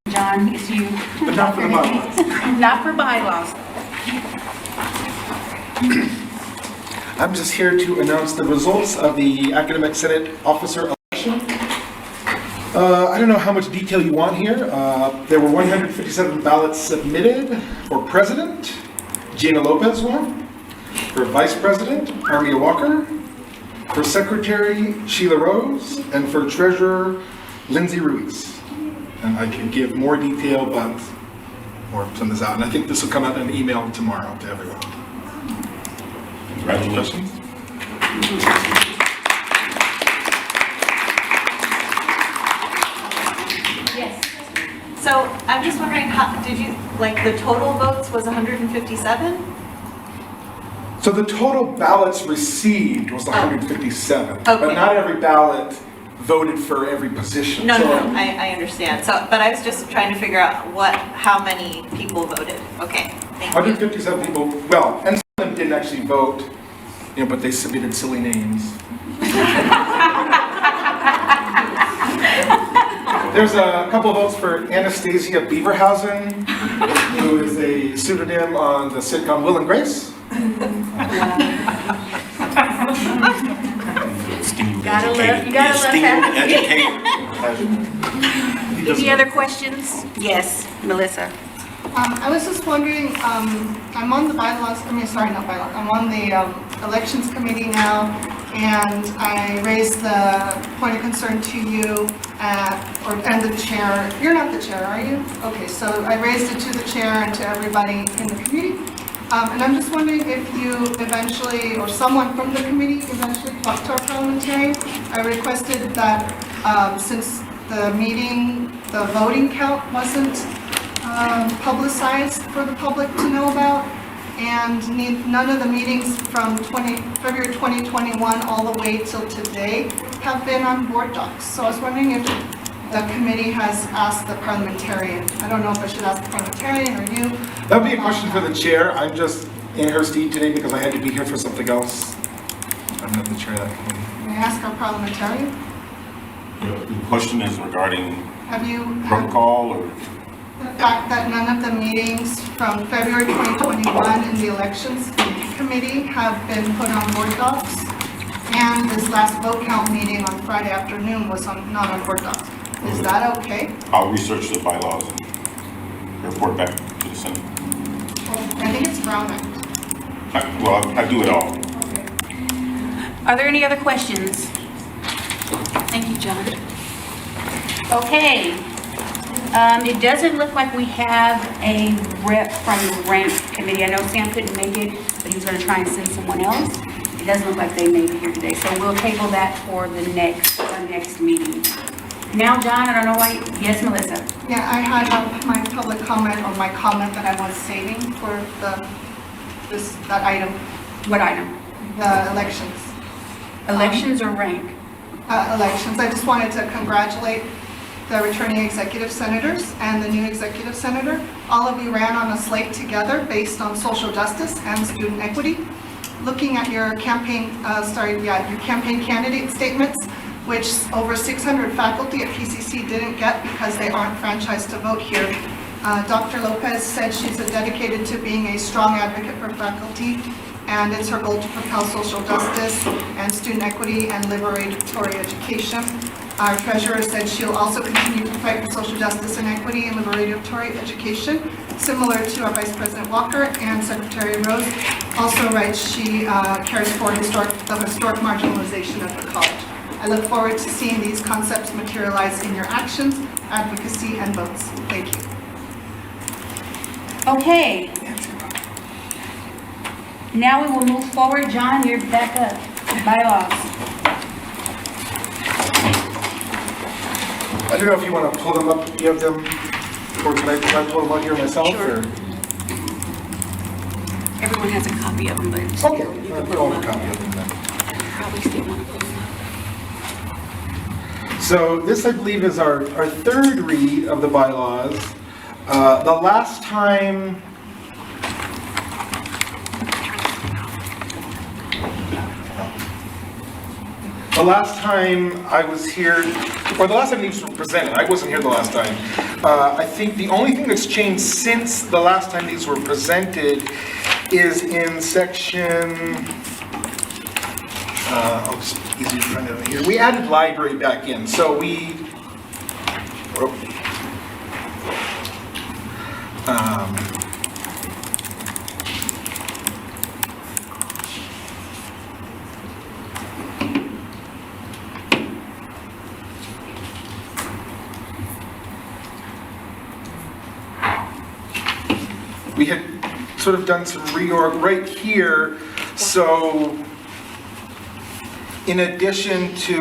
Speaker 1: John, it's you.
Speaker 6: But not for the bylaws.
Speaker 1: Not for bylaws.
Speaker 6: I'm just here to announce the results of the Academic Senate Officer election. I don't know how much detail you want here. There were 157 ballots submitted for president. Gina Lopez won. For vice president, Armia Walker. For secretary, Sheila Rose. And for treasurer, Lindsay Ruiz. And I can give more detail, but or send this out. And I think this will come out in an email tomorrow to everyone. Congratulations.
Speaker 12: Yes. So I'm just wondering, how did you, like, the total votes was 157?
Speaker 6: So the total ballots received was 157,
Speaker 12: Okay.
Speaker 6: but not every ballot voted for every position.
Speaker 12: No,
Speaker 6: So
Speaker 12: I understand. So, but I was just trying to figure out how many people voted. Okay, thank you.
Speaker 6: 157 people, well, and some of them didn't actually vote, but they submitted silly names. There's a couple of votes for Anastasia Beaverhausen, who is a pseudonym on the sitcom Will and Grace.
Speaker 1: You gotta love Any other questions? Yes, Melissa.
Speaker 7: I was just wondering, I'm on the bylaws, I'm on the elections committee now, and I raised the point of concern to you and the chair. You're not the chair, are you? Okay, so I raised it to the chair and to everybody in the committee. And I'm just wondering if you eventually, or someone from the committee eventually talked to our parliamentarian. I requested that since the meeting, the voting count wasn't publicized for the public to know about, and none of the meetings from February 2021 all the way till today have been on board docs. So I was wondering if the committee has asked the parliamentarian. I don't know if I should ask the parliamentarian or you.
Speaker 6: That would be a question for the chair. I'm just in her seat today because I had to be here for something else. I'm not the chair of that committee.
Speaker 7: May I ask our parliamentarian?
Speaker 11: The question is regarding
Speaker 7: Have you
Speaker 11: protocol or?
Speaker 7: the fact that none of the meetings from February 2021 in the elections committee have been put on board docs, and this last vote count meeting on Friday afternoon was not on board docs. Is that okay?
Speaker 11: I'll research the bylaws and report back to the Senate.
Speaker 7: I think it's Brown Act.
Speaker 11: Well, I do it all.
Speaker 1: Are there any other questions? Thank you, John. Okay. It doesn't look like we have a rep from the rank committee. I know Sam couldn't make it, but he was going to try and send someone else. It doesn't look like they made it here today, so we'll table that for the our next meeting. Now, John, I don't know why. Yes, Melissa.
Speaker 7: Yeah, I had my public comment, or my comment that I was saving for that item.
Speaker 1: What item?
Speaker 7: The elections.
Speaker 1: Elections or rank?
Speaker 7: Elections. I just wanted to congratulate the returning executive senators and the new executive senator. All of you ran on a slate together based on social justice and student equity. Looking at your campaign, your campaign candidate statements, which over 600 faculty at PCC didn't get because they aren't franchised to vote here. Dr. Lopez said she's dedicated to being a strong advocate for faculty, and it's her goal to propel social justice and student equity and liberatory education. Our treasurer said she'll also continue to fight for social justice and equity and liberatory education, similar to our Vice President Walker, and Secretary Rose also writes she cares for the historic marginalization of the college. I look forward to seeing these concepts materialize in your actions, advocacy, and votes. Thank you.
Speaker 1: Okay. Now we will move forward. John, you're back up. Bylaws.
Speaker 6: I don't know if you want to pull them up, you have them, or can I pull them out here myself?
Speaker 1: Sure.
Speaker 6: Or?
Speaker 1: Everyone has a copy of them, but
Speaker 6: Okay,
Speaker 1: you can
Speaker 6: I'll
Speaker 1: put
Speaker 6: pull
Speaker 1: them
Speaker 6: a
Speaker 1: up.
Speaker 6: copy of them then.
Speaker 1: Probably still want to put them up.
Speaker 6: So this, I believe, is our third read of the bylaws. The last time I was here, or the last time these were presented, I wasn't here the last time. I think the only thing that's changed since the last time these were presented is in section, it's easier to find it here. We added library back in, so we, we had sort of done some reorg right here, so in addition to,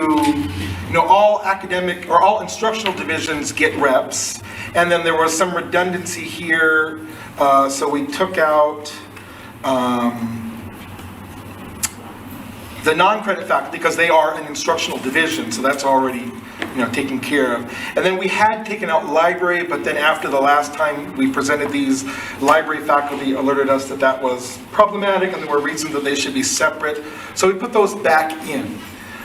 Speaker 6: all academic or all instructional divisions get reps, and then there was some redundancy here, so we took out the non-credit faculty because they are an instructional division, so that's already taken care of. And then we had taken out library, but then after the last time we presented these, library faculty alerted us that that was problematic and there were reasons that they should be separate. So we put those back in.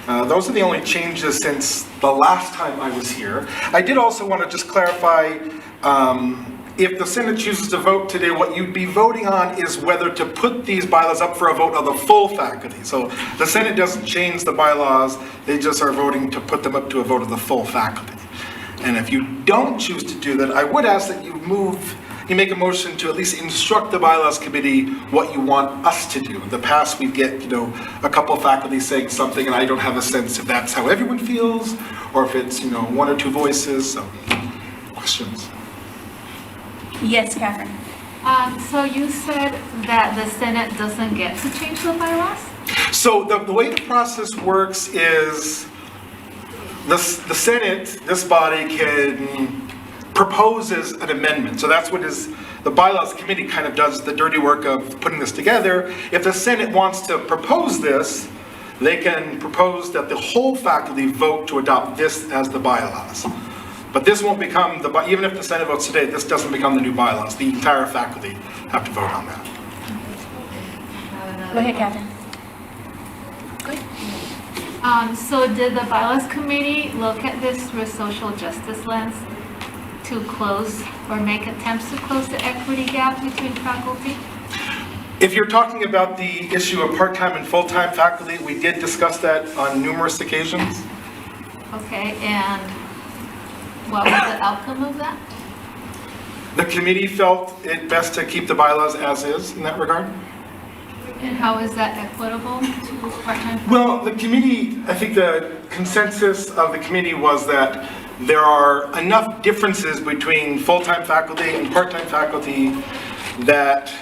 Speaker 6: Those are the only changes since the last time I was here. I did also want to just clarify, if the Senate chooses to vote today, what you'd be voting on is whether to put these bylaws up for a vote of the full faculty. So the Senate doesn't change the bylaws, they just are voting to put them up to a vote of the full faculty. And if you don't choose to do that, I would ask that you make a motion to at least instruct the Bylaws Committee what you want us to do. In the past, we get, a couple of faculty saying something, and I don't have a sense if that's how everyone feels, or if it's, one or two voices. So, questions?
Speaker 1: Yes, Catherine.
Speaker 2: So you said that the Senate doesn't get to change the bylaws?
Speaker 6: So the way the process works is the Senate, this body, proposes an amendment. So that's what the Bylaws Committee kind of does the dirty work of putting this together. If the Senate wants to propose this, they can propose that the whole faculty vote to adopt this as the bylaws. But this won't become, even if the Senate votes today, this doesn't become the new bylaws. The entire faculty have to vote on that.
Speaker 1: Go ahead, Catherine.
Speaker 2: So did the Bylaws Committee look at this through a social justice lens to close or make attempts to close the equity gap between faculty?
Speaker 6: If you're talking about the issue of part-time and full-time faculty, we did discuss that on numerous occasions.
Speaker 2: Okay, and what was the outcome of that?
Speaker 6: The committee felt it best to keep the bylaws as is in that regard.
Speaker 2: And how is that equitable to part-time?
Speaker 6: Well, the committee, I think the consensus of the committee was that there are enough differences between full-time faculty and part-time faculty that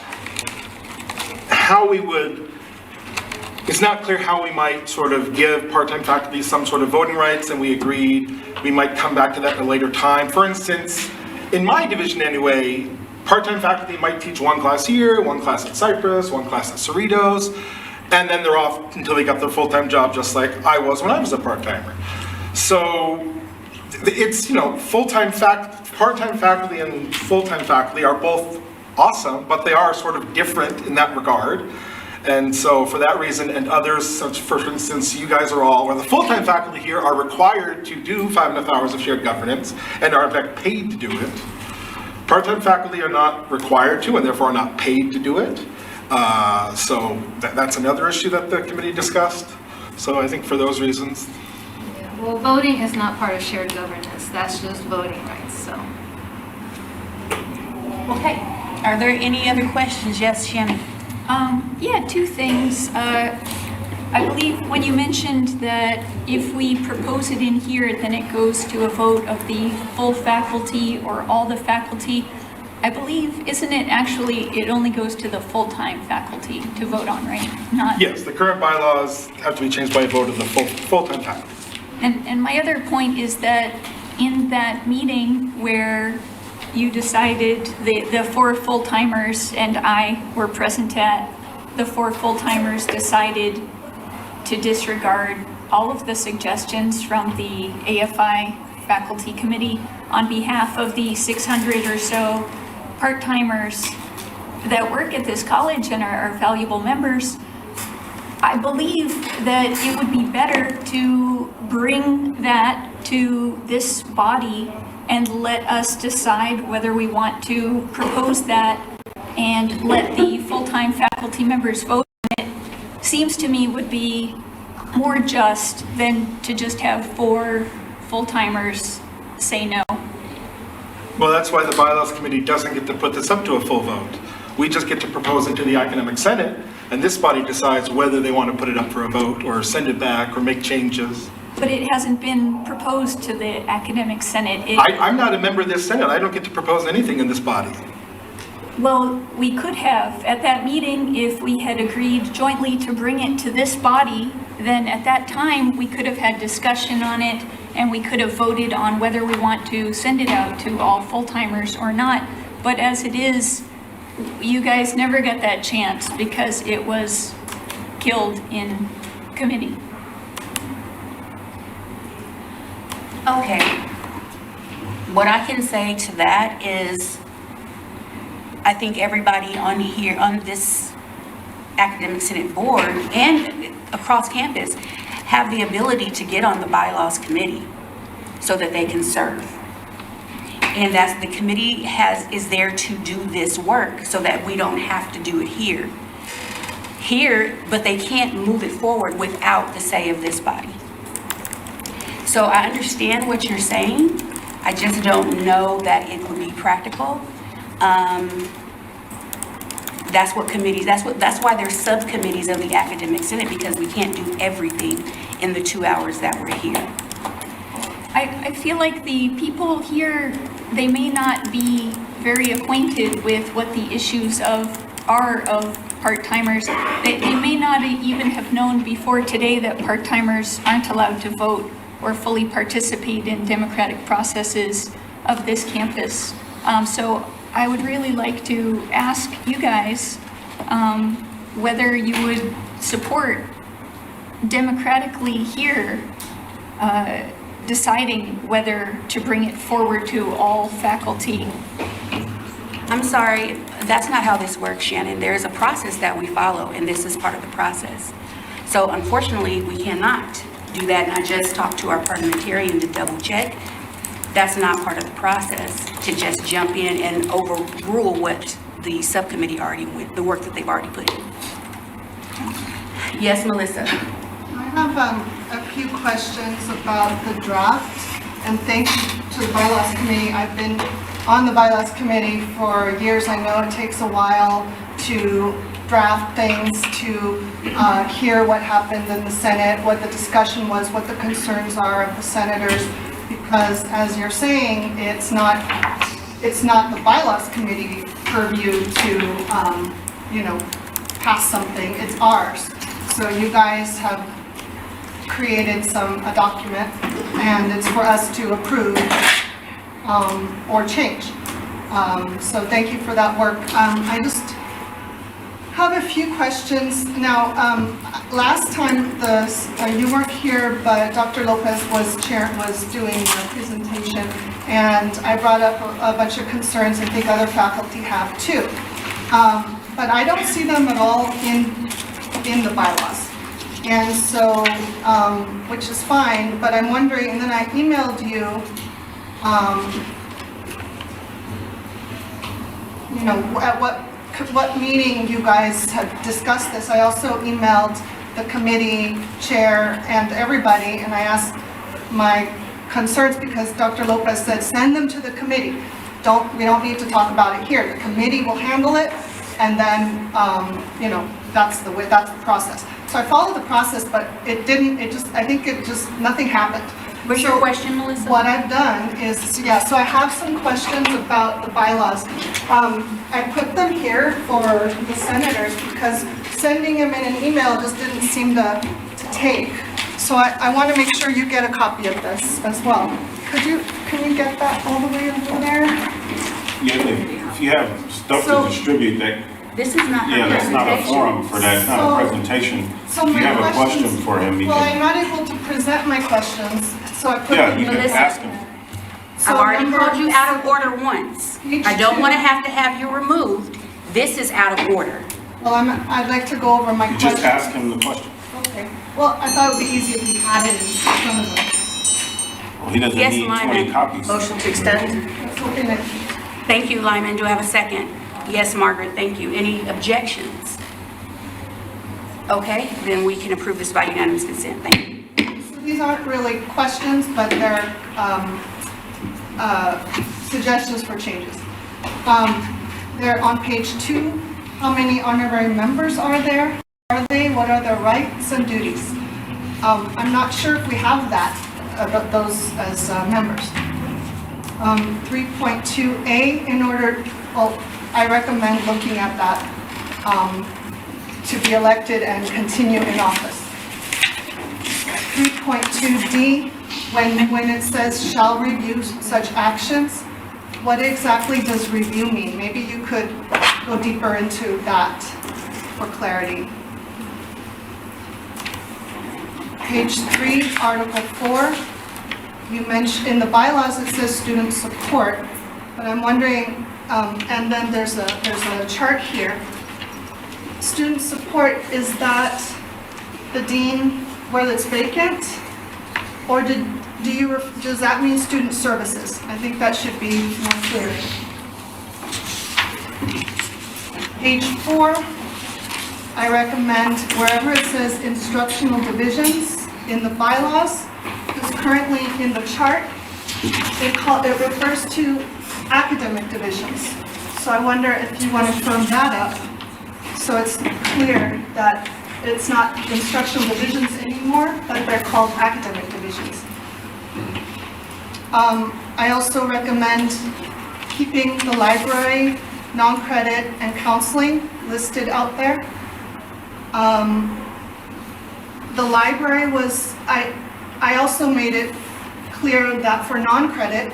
Speaker 6: it's not clear how we might sort of give part-time faculty some sort of voting rights, and we agreed we might come back to that at a later time. For instance, in my division anyway, part-time faculty might teach one class here, one class at Cypress, one class at Cerritos, and then they're off until they got their full-time job, just like I was when I was a part-timer. So it's, part-time faculty and full-time faculty are both awesome, but they are sort of different in that regard. And so for that reason, and others, such for instance, you guys are all, or the full-time faculty here are required to do 5.5 hours of shared governance and are in fact paid to do it. Part-time faculty are not required to and therefore are not paid to do it. So that's another issue that the committee discussed. So I think for those reasons.
Speaker 13: Well, voting is not part of shared governance. That's just voting rights, so.
Speaker 1: Okay. Are there any other questions? Yes, Shannon?
Speaker 4: Yeah, two things. I believe when you mentioned that if we propose it in here, then it goes to a vote of the full faculty or all the faculty. I believe, isn't it actually, it only goes to the full-time faculty to vote on, right? Not.
Speaker 6: Yes, the current bylaws have to be changed by a vote of the full-time faculty.
Speaker 4: And my other point is that in that meeting where you decided the 4 full-timers and I were present at, the 4 full-timers decided to disregard all of the suggestions from the AFI faculty committee on behalf of the 600 or so part-timers that work at this college and are valuable members. I believe that it would be better to bring that to this body and let us decide whether we want to propose that and let the full-time faculty members vote on it. Seems to me would be more just than to just have 4 full-timers say no.
Speaker 6: Well, that's why the Bylaws Committee doesn't get to put this up to a full vote. We just get to propose it to the Academic Senate, and this body decides whether they want to put it up for a vote or send it back or make changes.
Speaker 4: But it hasn't been proposed to the Academic Senate.
Speaker 6: I'm not a member of this Senate. I don't get to propose anything in this body.
Speaker 4: Well, we could have. At that meeting, if we had agreed jointly to bring it to this body, then at that time, we could have had discussion on it, and we could have voted on whether we want to send it out to all full-timers or not. But as it is, you guys never got that chance because it was killed in committee.
Speaker 1: Okay. What I can say to that is, I think everybody on here, on this Academic Senate board and across campus have the ability to get on the Bylaws Committee so that they can serve. And that's the committee is there to do this work so that we don't have to do it here. But they can't move it forward without the say of this body. So I understand what you're saying. I just don't know that it would be practical. That's what committees, that's why there's subcommittees of the Academic Senate, because we can't do everything in the 2 hours that we're here.
Speaker 4: I feel like the people here, they may not be very acquainted with what the issues are of part-timers. They may not even have known before today that part-timers aren't allowed to vote or fully participate in democratic processes of this campus. So I would really like to ask you guys whether you would support democratically here deciding whether to bring it forward to all faculty.
Speaker 1: I'm sorry, that's not how this works, Shannon. There is a process that we follow, and this is part of the process. So unfortunately, we cannot do that, and I just talked to our parliamentarian to double check. That's not part of the process, to just jump in and overrule what the subcommittee already went, the work that they've already put in. Yes, Melissa?
Speaker 7: I have a few questions about the draft, and thank you to the Bylaws Committee. I've been on the Bylaws Committee for years. I know it takes a while to draft things, to hear what happened in the Senate, what the discussion was, what the concerns are of the senators, because as you're saying, it's not the Bylaws Committee purview to, pass something, it's ours. So you guys have created a document, and it's for us to approve or change. So thank you for that work. I just have a few questions. Now, last time you weren't here, but Dr. Lopez was doing the presentation, and I brought up a bunch of concerns. I think other faculty have too. But I don't see them at all in the bylaws. And so, which is fine, but I'm wondering, and then I emailed you, you know, at what meeting you guys had discussed this. I also emailed the committee chair and everybody, and I asked my concerns because Dr. Lopez said, send them to the committee. We don't need to talk about it here. The committee will handle it, and then, you know, that's the process. So I followed the process, but I think nothing happened.
Speaker 1: What's your question, Melissa?
Speaker 7: What I've done is, so I have some questions about the bylaws. I put them here for the senators because sending them in an email just didn't seem to take. So I want to make sure you get a copy of this as well. Can you get that all the way over there?
Speaker 11: Yeah, if you have stuff to distribute,
Speaker 1: this is not
Speaker 11: that's not a forum for that. It's not a presentation.
Speaker 7: So
Speaker 11: if you have a question for him,
Speaker 7: I'm not able to present my questions, so I put
Speaker 11: you can ask him.
Speaker 1: I've already called you out of order once. I don't want to have you removed. This is out of order.
Speaker 7: Well, I'd like to go over my question.
Speaker 11: Just ask him the question.
Speaker 7: Okay. Well, I thought it would be easier if he had it in front of him.
Speaker 11: Well, he doesn't need 20 copies.
Speaker 1: Motion to extend. Thank you, Lyman. Do I have a second? Yes, Margaret, thank you. Any objections? Okay, then we can approve this by unanimous consent. Thank you.
Speaker 7: So these aren't really questions, but they're suggestions for changes. They're on page 2. How many honorary members are there? Are they? What are their rights and duties? I'm not sure if we have that, those as members. 3.2A, I recommend looking at that to be elected and continue in office. 3.2D, when it says shall review such actions, what exactly does review mean? Maybe you could go deeper into that for clarity. Page 3, Article 4, you mentioned in the bylaws it says student support, but I'm wondering, and then there's a chart here. Student support, is that the dean where it's vacant? Or does that mean student services? I think that should be more clear. Page 4, I recommend wherever it says instructional divisions in the bylaws, because currently in the chart, it refers to academic divisions. So I wonder if you want to firm that up so it's clear that it's not instructional divisions anymore, but they're called academic divisions. I also recommend keeping the library, non-credit, and counseling listed out there. The library was, I also made it clear that for non-credit,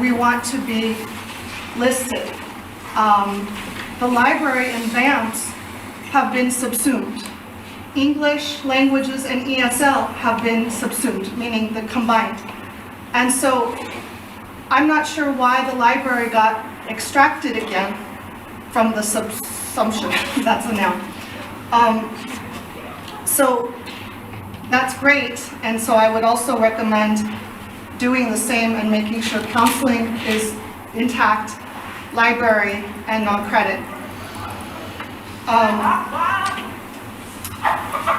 Speaker 7: we want to be listed. The library and VAMS have been subsumed. English, languages, and ESL have been subsumed, meaning the combined. And so I'm not sure why the library got extracted again from the subsumption. That's a noun. So that's great, and so I would also recommend doing the same and making sure counseling is intact, library, and non-credit.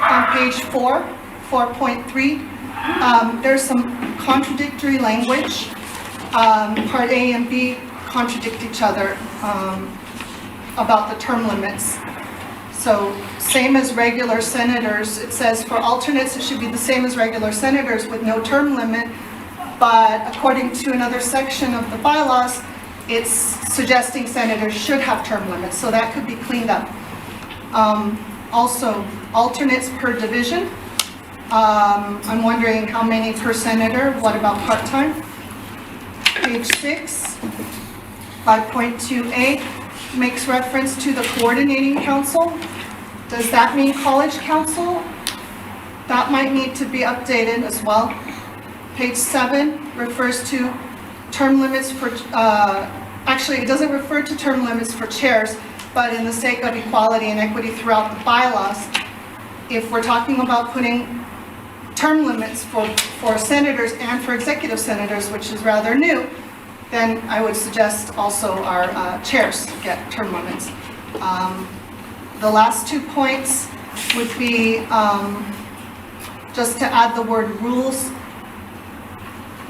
Speaker 7: On page 4, 4.3, there's some contradictory language. Part A and B contradict each other about the term limits. So same as regular senators, it says for alternates it should be the same as regular senators with no term limit, but according to another section of the bylaws, it's suggesting senators should have term limits, so that could be cleaned up. Also, alternates per division. I'm wondering how many per senator, what about part-time? Page 6, 5.2A, makes reference to the coordinating council. Does that mean college council? That might need to be updated as well. Page 7 refers to term limits for, actually, it doesn't refer to term limits for chairs, but in the sake of equality and equity throughout the bylaws, if we're talking about putting term limits for senators and for executive senators, which is rather new, then I would suggest also our chairs get term limits. The last 2 points would be just to add the word rules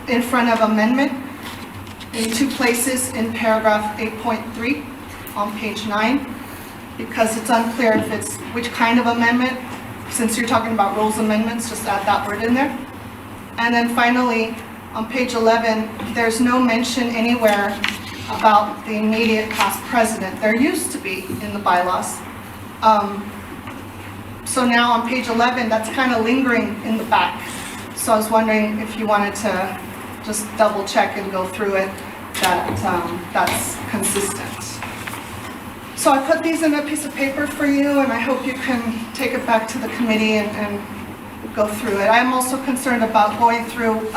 Speaker 7: in front of amendment in 2 places in paragraph 8.3 on page 9, because it's unclear if it's which kind of amendment. Since you're talking about rules amendments, just add that word in there. And then finally, on page 11, there's no mention anywhere about the immediate past president. There used to be in the bylaws. So now on page 11, that's kind of lingering in the back. So I was wondering if you wanted to just double check and go through it, that that's consistent. So I put these in a piece of paper for you, and I hope you can take it back to the committee and go through it. I'm also concerned about going through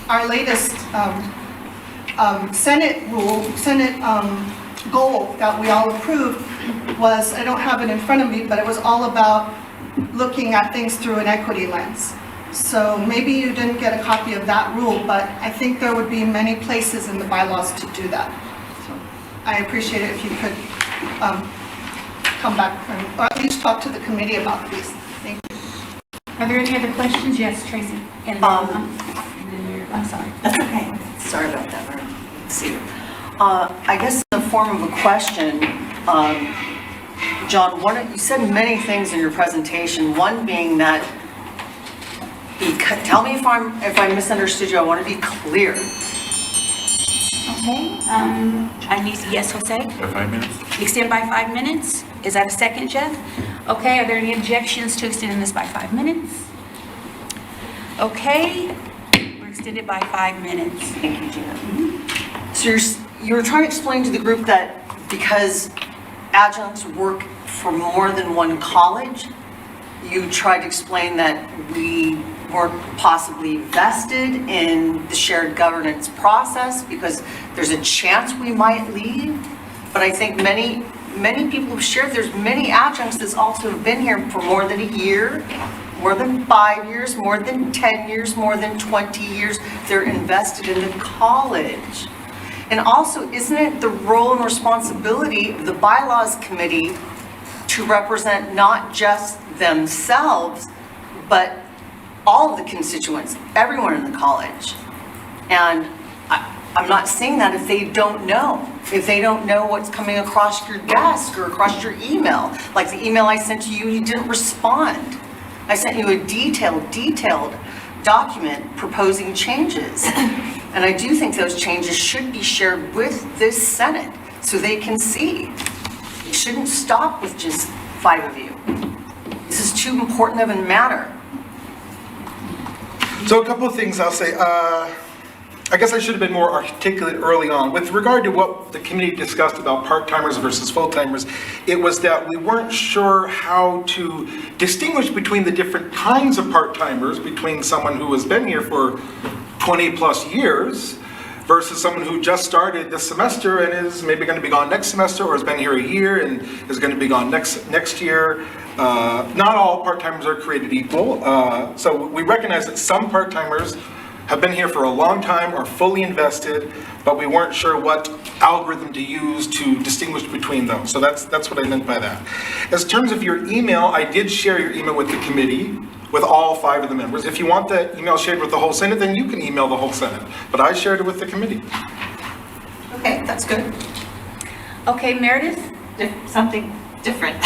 Speaker 7: our latest Senate goal that we all approved was, I don't have it in front of me, but it was all about looking at things through an equity lens. So maybe you didn't get a copy of that rule, but I think there would be many places in the bylaws to do that. So I appreciate it if you could come back or at least talk to the committee about these. Thank you.
Speaker 1: Are there any other questions? Yes, Tracy. And then, I'm sorry.
Speaker 14: That's okay. Sorry about that. Let's see. I guess in the form of a question, John, you said many things in your presentation. One being that, tell me if I misunderstood you. I want to be clear.
Speaker 1: Okay. I need, yes, Jose?
Speaker 20: 5 minutes?
Speaker 1: Extend by 5 minutes. Is that a second, Jeff? Okay, are there any objections to extending this by 5 minutes? Okay, we're extended by 5 minutes.
Speaker 14: Thank you, Gina. So you were trying to explain to the group that because adjuncts work for more than one college, you tried to explain that we weren't possibly vested in the shared governance process because there's a chance we might leave. But I think many people have shared, there's many adjuncts that also have been here for more than a year, more than 5 years, more than 10 years, more than 20 years. They're invested in the college. And also, isn't it the role and responsibility of the Bylaws Committee to represent not just themselves, but all of the constituents, everyone in the college? And I'm not saying that if they don't know what's coming across your desk or across your email. Like the email I sent to you, you didn't respond. I sent you a detailed document proposing changes. And I do think those changes should be shared with this Senate so they can see. It shouldn't stop with just 5 of you. This is too important of a matter.
Speaker 6: So a couple of things I'll say. I guess I should have been more articulate early on. With regard to what the committee discussed about part-timers versus full-timers, it was that we weren't sure how to distinguish between the different kinds of part-timers, between someone who has been here for 20 plus years versus someone who just started this semester and is maybe going to be gone next semester, or has been here a year and is going to be gone next year. Not all part-timers are created equal. So we recognize that some part-timers have been here for a long time, are fully invested, but we weren't sure what algorithm to use to distinguish between them. So that's what I meant by that. As terms of your email, I did share your email with the committee, with all 5 of the members. If you want the email shared with the whole Senate, then you can email the whole Senate. But I shared it with the committee.
Speaker 14: Okay, that's good.
Speaker 1: Okay, Meredith?
Speaker 15: Something different.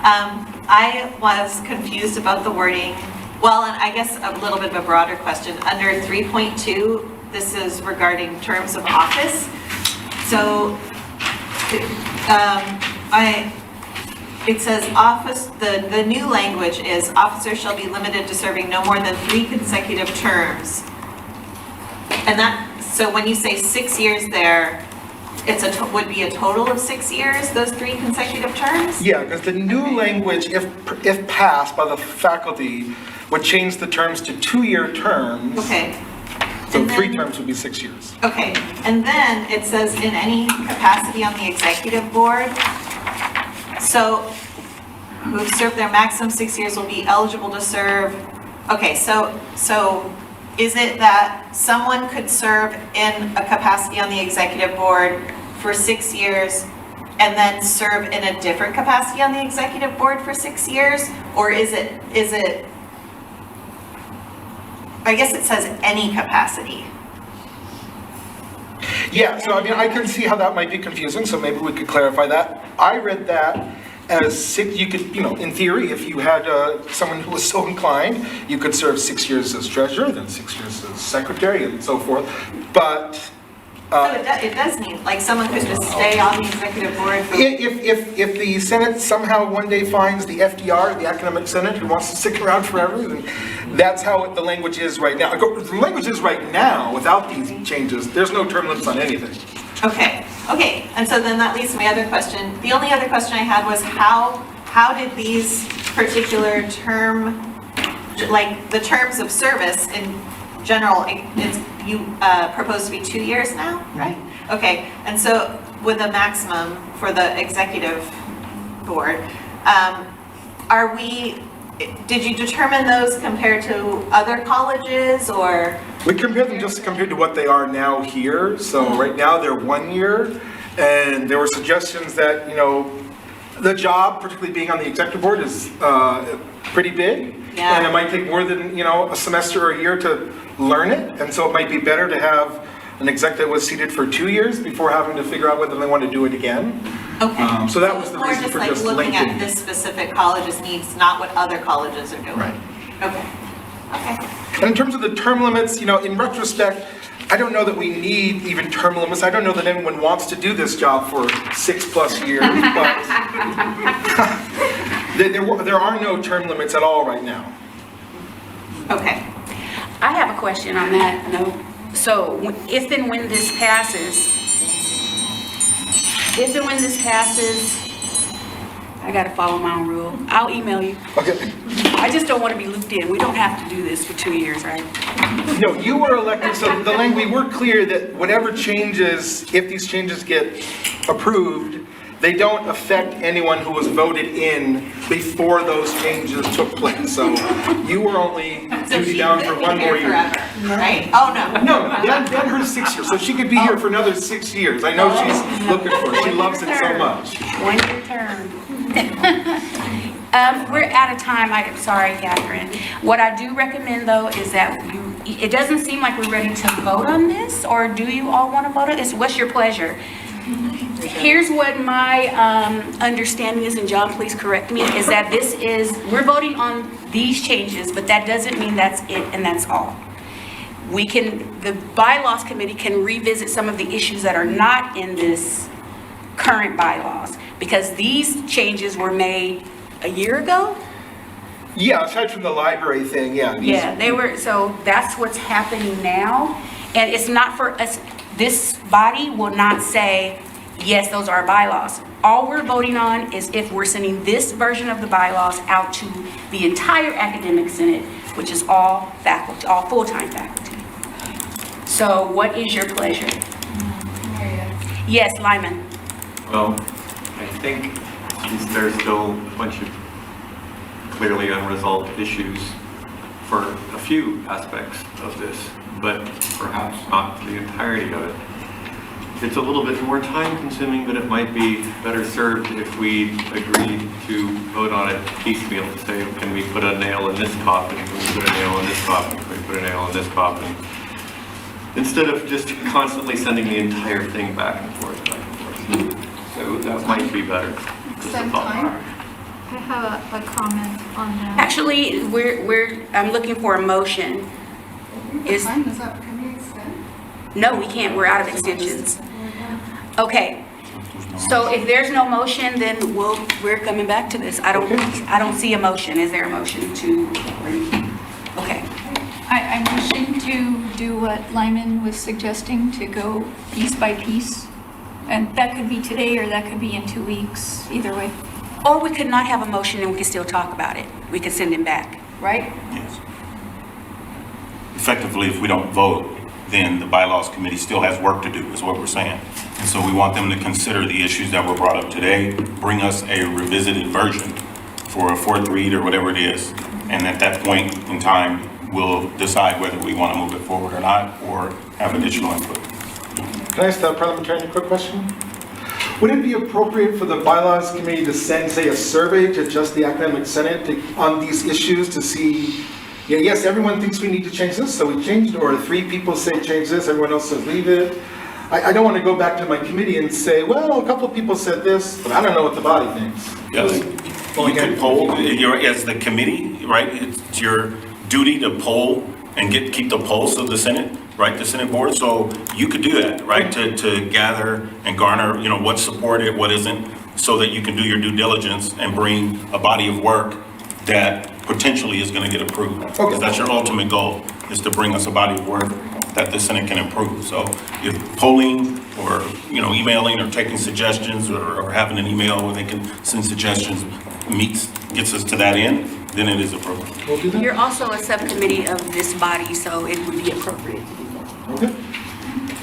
Speaker 15: I was confused about the wording. Well, and I guess a little bit of a broader question. Under 3.2, this is regarding terms of office. So it says office, the new language is officers shall be limited to serving no more than 3 consecutive terms. And that, so when you say 6 years there, would be a total of 6 years, those 3 consecutive terms?
Speaker 6: Yeah, because the new language, if passed by the faculty, would change the terms to 2-year terms.
Speaker 15: Okay.
Speaker 6: So 3 terms would be 6 years.
Speaker 15: Okay, and then it says in any capacity on the executive board. So who've served their maximum 6 years will be eligible to serve. Okay, so is it that someone could serve in a capacity on the executive board for 6 years and then serve in a different capacity on the executive board for 6 years? Or is it, I guess it says any capacity.
Speaker 6: Yeah, so I mean, I can see how that might be confusing, so maybe we could clarify that. I read that as 6, you could, in theory, if you had someone who was so inclined, you could serve 6 years as treasurer, then 6 years as secretary, and so forth. But
Speaker 15: So it does mean, like, someone could just stay on the executive board for...
Speaker 6: If the Senate somehow one day finds the FDR, the Academic Senate, who wants to stick around forever, then that's how the language is right now. The language is right now, without these changes, there's no term limits on anything.
Speaker 15: Okay, and so then that leads to my other question. The only other question I had was how did these particular the terms of service in general, you propose to be 2 years now, right? Okay, and so with a maximum for the executive board, did you determine those compared to other colleges, or?
Speaker 6: We compare them just compared to what they are now here. So right now they're 1 year, and there were suggestions that, the job, particularly being on the executive board, is pretty big.
Speaker 15: Yeah.
Speaker 6: And it might take more than, a semester or a year to learn it. And so it might be better to have an exec that was seated for 2 years before having to figure out whether they want to do it again.
Speaker 15: Okay.
Speaker 6: So that was the reason for just
Speaker 15: more just like looking
Speaker 6: linking.
Speaker 15: at this specific college's needs, not what other colleges are doing.
Speaker 6: Right.
Speaker 15: Okay.
Speaker 6: And in terms of the term limits, in retrospect, I don't know that we need even term limits. I don't know that anyone wants to do this job for 6+ years, but there are no term limits at all right now.
Speaker 15: Okay.
Speaker 1: I have a question on that note. So if and when this passes, I gotta follow my own rule. I'll email you.
Speaker 6: Okay.
Speaker 1: I just don't want to be looped in. We don't have to do this for 2 years, right?
Speaker 6: No, you were elected, so the language, we were clear that whatever changes, if these changes get approved, they don't affect anyone who was voted in before those changes took place. So you were only duty down for 1 more year.
Speaker 15: Forever, right? Oh, no.
Speaker 6: No, then her 6 years, so she could be here for another 6 years. I know she's looking for it, she loves it so much.
Speaker 1: 1 year term. We're out of time. I'm sorry, Catherine. What I do recommend, though, is that it doesn't seem like we're ready to vote on this, or do you all want to vote on this? What's your pleasure? Here's what my understanding is, and John, please correct me, is that we're voting on these changes, but that doesn't mean that's it and that's all. The Bylaws Committee can revisit some of the issues that are not in this current bylaws, because these changes were made a year ago?
Speaker 6: Yeah, aside from the library thing, yeah.
Speaker 1: Yeah, they were, so that's what's happening now. And it's not for us, this body will not say, yes, those are our bylaws. All we're voting on is if we're sending this version of the bylaws out to the entire academic senate, which is all faculty, all full-time faculty. So what is your pleasure? Yes, Lyman.
Speaker 8: Well, I think there's still a bunch of clearly unresolved issues for a few aspects of this, but perhaps not the entirety of it. It's a little bit more time consuming, but it might be better served if we agree to vote on it piecemeal, to say, can we put a nail in this coffin, can we put a nail in this coffin, can we put a nail in this coffin, instead of just constantly sending the entire thing back and forth, back and forth. So that might be better. Just a thought.
Speaker 2: I have a comment on that.
Speaker 1: Actually, I'm looking for a motion.
Speaker 7: Can we extend?
Speaker 1: No, we can't. We're out of extensions. Okay. So if there's no motion, then we're coming back to this. I don't see a motion. Is there a motion to? Okay.
Speaker 4: I'm wishing to do what Lyman was suggesting, to go piece by piece. And that could be today or that could be in 2 weeks, either way.
Speaker 1: Or we could not have a motion and we could still talk about it. We could send him back, right?
Speaker 11: Yes. Effectively, if we don't vote, then the bylaws committee still has work to do, is what we're saying. And so we want them to consider the issues that were brought up today, bring us a revisited version for a fourth read or whatever it is. And at that point in time, we'll decide whether we want to move it forward or not, or have additional input.
Speaker 6: Can I ask the parliamentarian a quick question? Would it be appropriate for the bylaws committee to send, say, a survey to just the academic senate on these issues to see, yeah, yes, everyone thinks we need to change this, so we changed, or 3 people say change this, everyone else says leave it. I don't want to go back to my committee and say, well, a couple of people said this, but I don't know what the body thinks.
Speaker 11: Yes. You can poll, as the committee, right? It's your duty to poll and keep the pulse of the Senate, right? The Senate board. So you could do that, right? To gather and garner, what's supported, what isn't, so that you can do your due diligence and bring a body of work that potentially is going to get approved. Because that's your ultimate goal, is to bring us a body of work that the Senate can improve. So if polling or, emailing or taking suggestions or having an email where they can send suggestions gets us to that end, then it is appropriate.
Speaker 1: You're also a subcommittee of this body, so it would be appropriate to do that.
Speaker 6: Okay.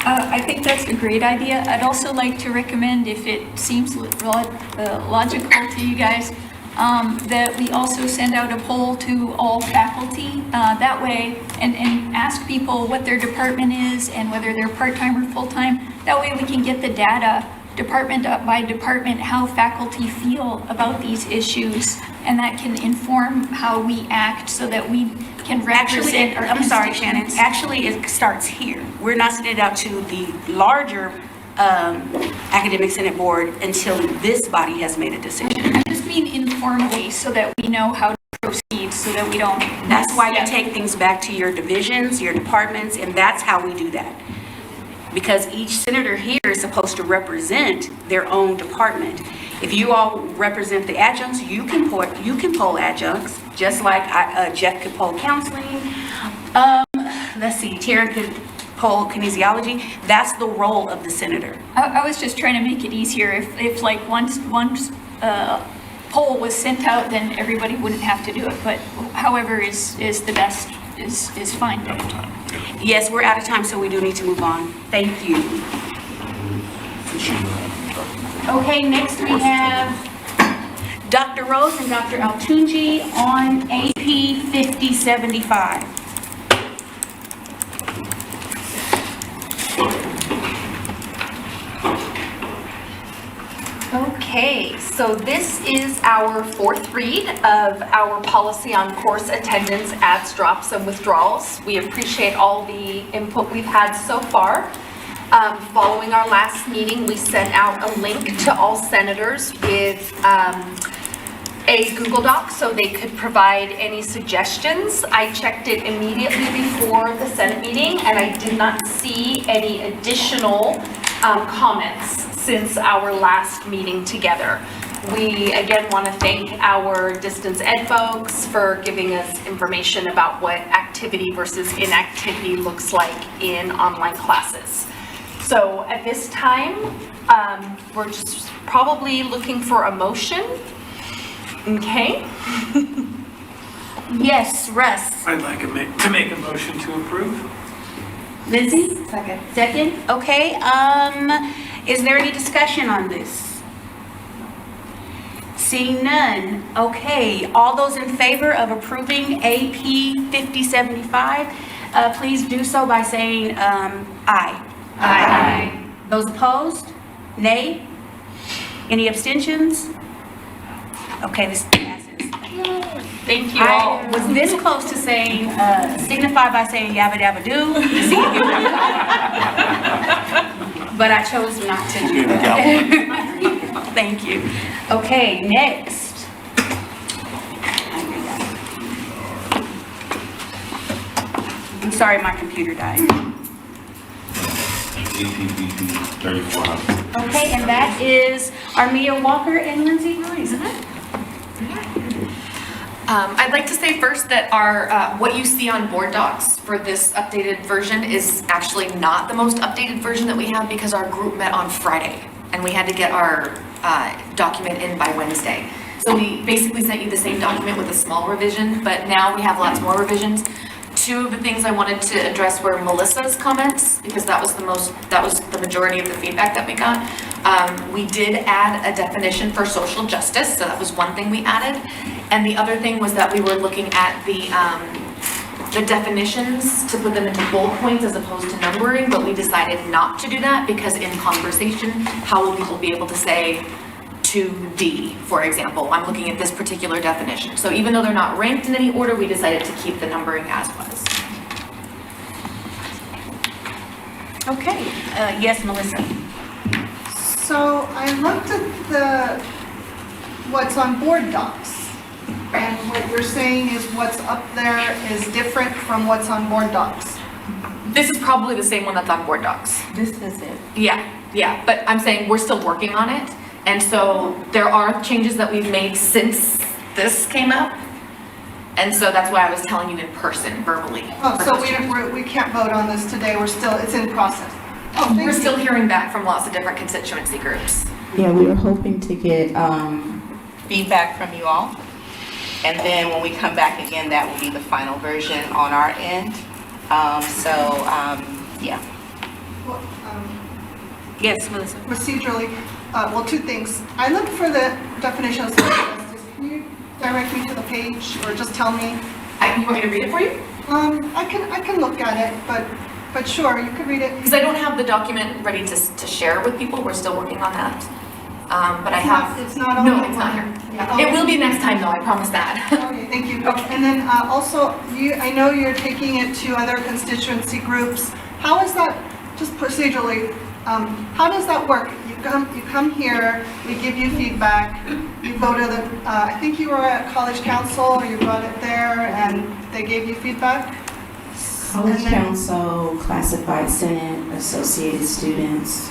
Speaker 4: I think that's a great idea. I'd also like to recommend, if it seems logical to you guys, that we also send out a poll to all faculty that way and ask people what their department is and whether they're part-time or full-time. That way we can get the data department by department, how faculty feel about these issues, and that can inform how we act so that we can represent our
Speaker 1: I'm sorry,
Speaker 4: constituents.
Speaker 1: Shannon. Actually, it starts here. We're not sending it out to the larger academic senate board until this body has made a decision.
Speaker 4: I just mean informally so that we know how to proceed, so that we don't.
Speaker 1: That's why you take things back to your divisions, your departments, and that's how we do that. Because each senator here is supposed to represent their own department. If you all represent the adjuncts, you can poll adjuncts, just like Jeff could poll counseling. Let's see, Taryn could poll kinesiology. That's the role of the senator.
Speaker 4: I was just trying to make it easier. If like one poll was sent out, then everybody wouldn't have to do it. But however is the best is fine.
Speaker 1: Yes, we're out of time, so we do need to move on. Thank you. Okay, next we have Dr. Rose and Dr. Altunji on AP 5075.
Speaker 9: Okay, so this is our 4th read of our policy on course attendance, adds, drops, and withdrawals. We appreciate all the input we've had so far. Following our last meeting, we sent out a link to all senators with a Google Doc so they could provide any suggestions. I checked it immediately before the Senate meeting and I did not see any additional comments since our last meeting together. We again want to thank our distance ed folks for giving us information about what activity versus inactivity looks like in online classes. So at this time, we're just probably looking for a motion. Okay.
Speaker 1: Yes, Russ.
Speaker 16: I'd like to make a motion to approve.
Speaker 1: Lindsay? Second? Okay, is there any discussion on this? Seeing none, okay, all those in favor of approving AP 5075, please do so by saying aye. Aye. Those opposed? Nay? Any abstentions? Okay, this passes. Thank you all. I was this close to saying, signify by saying yabba dabba doo, but I chose not to do that. Thank you. Okay, next. I'm sorry, my computer died.
Speaker 11: APBP 3400.
Speaker 1: Okay, and that is Armia Walker and Lindsay Ruiz, isn't it?
Speaker 9: I'd like to say first that our what you see on board docs for this updated version is actually not the most updated version that we have because our group met on Friday. and we had to get our document in by Wednesday. So we basically sent you the same document with a small revision, but now we have lots more revisions. Two of the things I wanted to address were Melissa's comments, because that was the majority of the feedback that we got. We did add a definition for social justice, so that was one thing we added. And the other thing was that we were looking at the definitions to put them into bullet points as opposed to numbering, but we decided not to do that because in conversation, how will people be able to say 2D, for example? I'm looking at this particular definition. So even though they're not ranked in any order, we decided to keep the numbering as was.
Speaker 1: Okay, yes, Melissa.
Speaker 7: So I looked at what's on board docs. And what you're saying is what's up there is different from what's on board docs.
Speaker 9: This is probably the same one that's on board docs.
Speaker 1: This is it.
Speaker 9: Yeah, but I'm saying we're still working on it. And so there are changes that we've made since this came up. And so that's why I was telling you in person, verbally.
Speaker 7: Oh, so we can't vote on this today, it's in process. Oh,
Speaker 9: we're still hearing back from lots of different constituency groups.
Speaker 17: Yeah, we were hoping to get feedback from you all. And then when we come back again, that will be the final version on our end. Yeah.
Speaker 7: Well,
Speaker 1: yes, Melissa.
Speaker 7: Procedurally, well, two things. I looked for the definition of social justice. Can you direct me to the page or just tell me?
Speaker 9: You want me to read it for you?
Speaker 7: I can look at it, but sure, you could read it.
Speaker 9: Because I don't have the document ready to share with people. We're still working on that. But
Speaker 7: It's not on
Speaker 9: No,
Speaker 7: the
Speaker 9: it's not
Speaker 7: one.
Speaker 9: here.
Speaker 7: Yeah.
Speaker 9: It will be next time though, I promise that.
Speaker 7: Okay, thank you. And then also, I know you're taking it to other constituency groups. How is that, just procedurally, how does that work? You come here, we give you feedback, you go to the, I think you were at College Council, you brought it there, and they gave you feedback?
Speaker 17: College Council, Classified Senate, Associated Students.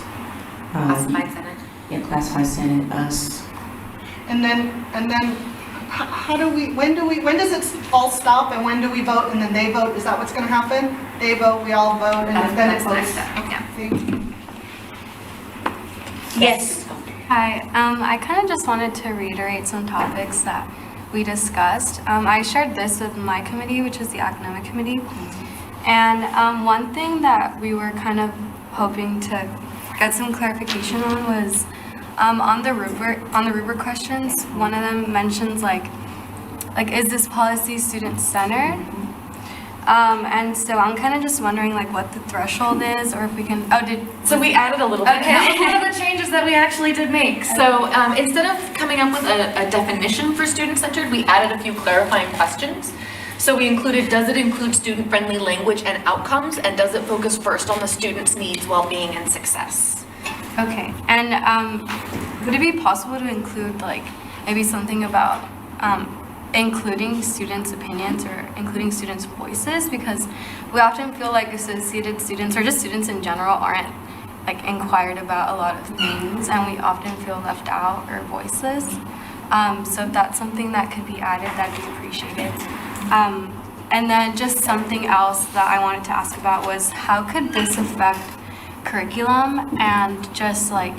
Speaker 9: Classified Senate.
Speaker 17: Yeah, Classified Senate, us.
Speaker 7: And then how do when does it all stop and when do we vote and then they vote? Is that what's going to happen? They vote, we all vote, and then it votes.
Speaker 1: Yes.
Speaker 13: Hi, I kind of just wanted to reiterate some topics that we discussed. I shared this with my committee, which is the academic committee. And one thing that we were kind of hoping to get some clarification on was on the rubric questions. One of them mentions like is this policy student-centered? And so I'm kind of just wondering like what the threshold is, or if we can.
Speaker 9: So we added a little bit.
Speaker 13: Okay.
Speaker 9: That was one of the changes that we actually did make. So instead of coming up with a definition for student-centered, we added a few clarifying questions. So we included, does it include student-friendly language and outcomes, and does it focus first on the student's needs, well-being, and success?
Speaker 13: Okay, and would it be possible to include like maybe something about including students' opinions or including students' voices? Because we often feel like associated students or just students in general aren't like inquired about a lot of things, and we often feel left out or voiceless. So if that's something that could be added, that'd be appreciated. And then just something else that I wanted to ask about was how could this affect curriculum, and just like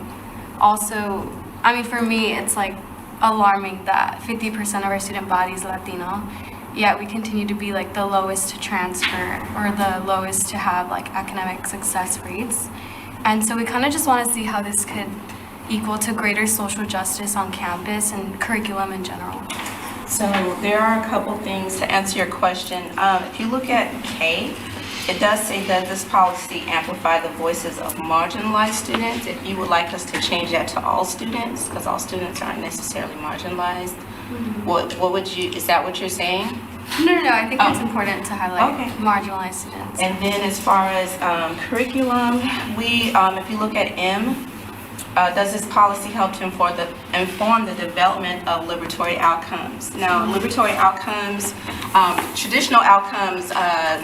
Speaker 13: also, I mean, for me, it's like alarming that 50% of our student body is Latino, yet we continue to be like the lowest to transfer or the lowest to have like academic success rates. And so we kind of just want to see how this could equal to greater social justice on campus and curriculum in general.
Speaker 17: So there are a couple things to answer your question. If you look at K, it does say that this policy amplify the voices of marginalized students. If you would like us to change that to all students, because all students aren't necessarily marginalized, what would you, is that what you're saying?
Speaker 13: No, I think it's important to highlight marginalized students.
Speaker 17: And then as far as curriculum, we, if you look at M, does this policy help to inform the development of liberatory outcomes? Now, liberatory outcomes, traditional outcomes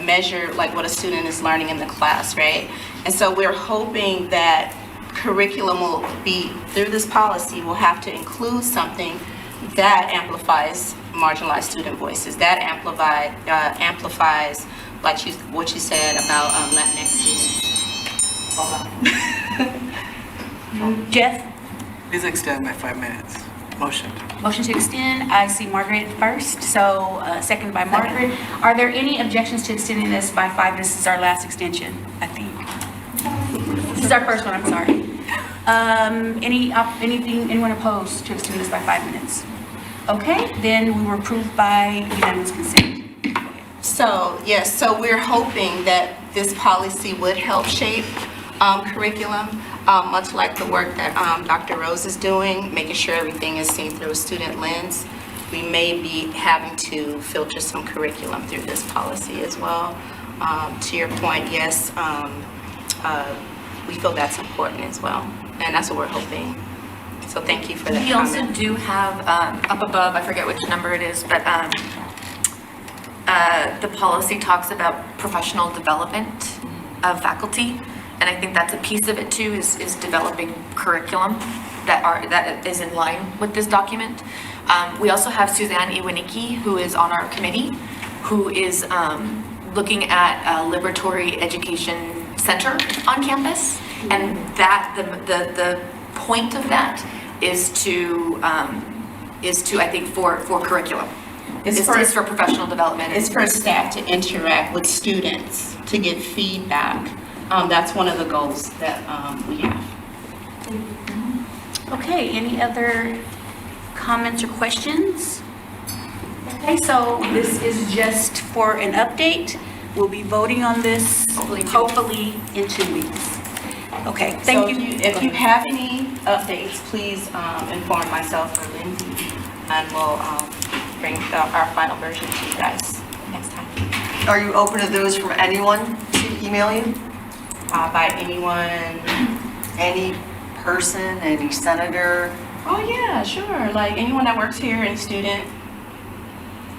Speaker 17: measure like what a student is learning in the class, right? And so we're hoping that curriculum will be, through this policy, will have to include something that amplifies marginalized student voices, that amplifies like what you said about Latinx students. Hold on.
Speaker 1: Jeff?
Speaker 16: Please extend by 5 minutes. Motion.
Speaker 1: Motion to extend, I see Margaret first, so second by Margaret. Are there any objections to extending this by 5? This is our last extension, I think. This is our first one, I'm sorry. Anyone opposed to extend this by 5 minutes? Okay, then we were approved by unanimous consent.
Speaker 17: So, yes, so we're hoping that this policy would help shape curriculum, much like the work that Dr. Rose is doing, making sure everything is seen through a student lens. We may be having to filter some curriculum through this policy as well. To your point, yes, we feel that's important as well, and that's what we're hoping. So thank you for that
Speaker 9: We also
Speaker 17: comment.
Speaker 9: do have, up above, I forget which number it is, but the policy talks about professional development of faculty. And I think that's a piece of it too, is developing curriculum that is in line with this document. We also have Suzanne Iwanicki, who is on our committee, who is looking at a liberatory education center on campus. And that, the point of that is to I think, for curriculum. It's for professional development.
Speaker 17: It's for staff to interact with students, to get feedback. That's one of the goals that we have.
Speaker 1: Okay, any other comments or questions? Okay, so this is just for an update. We'll be voting on this hopefully in 2 weeks. Okay, thank you.
Speaker 17: If you have any updates, please inform myself or Lindsay, and we'll bring our final version to you guys next time.
Speaker 14: Are you open to those from anyone to email you?
Speaker 17: By anyone?
Speaker 14: Any person, any senator?
Speaker 17: Oh yeah, sure. Like anyone that works here, any student.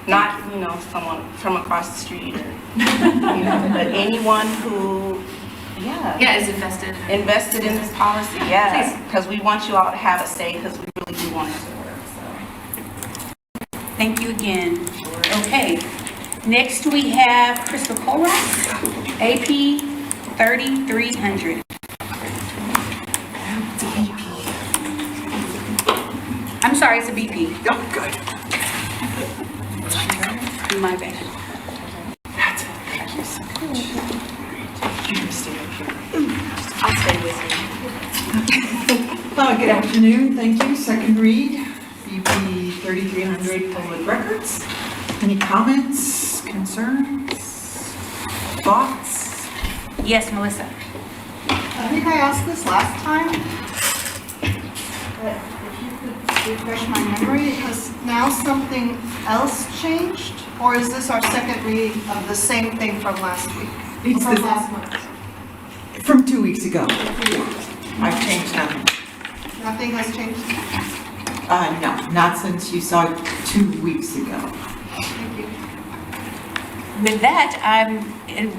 Speaker 17: Not, someone from across the street or, but anyone who,
Speaker 9: is invested
Speaker 17: in this policy, yes. Because we want you all to have a say, because we really do want it to work, so.
Speaker 1: Thank you again. Okay, next we have Crystal Kohlrock, AP 3300. I'm sorry, it's a BP.
Speaker 16: Oh, good.
Speaker 1: My bad.
Speaker 16: Thank you so much. You can stay up here.
Speaker 1: I'll stay with you.
Speaker 18: Good afternoon, thank you. Second read, BP 3300 Public Records. Any comments, concerns, thoughts?
Speaker 1: Yes, Melissa.
Speaker 7: I think I asked this last time, but if you could refresh my memory, has now something else changed? Or is this our second read of the same thing from last week?
Speaker 18: It's
Speaker 7: From
Speaker 18: the-
Speaker 7: last month?
Speaker 18: From 2 weeks ago. I've changed nothing.
Speaker 7: Nothing has changed?
Speaker 18: No, not since you saw it 2 weeks ago.
Speaker 7: Thank you.
Speaker 1: With that, I'm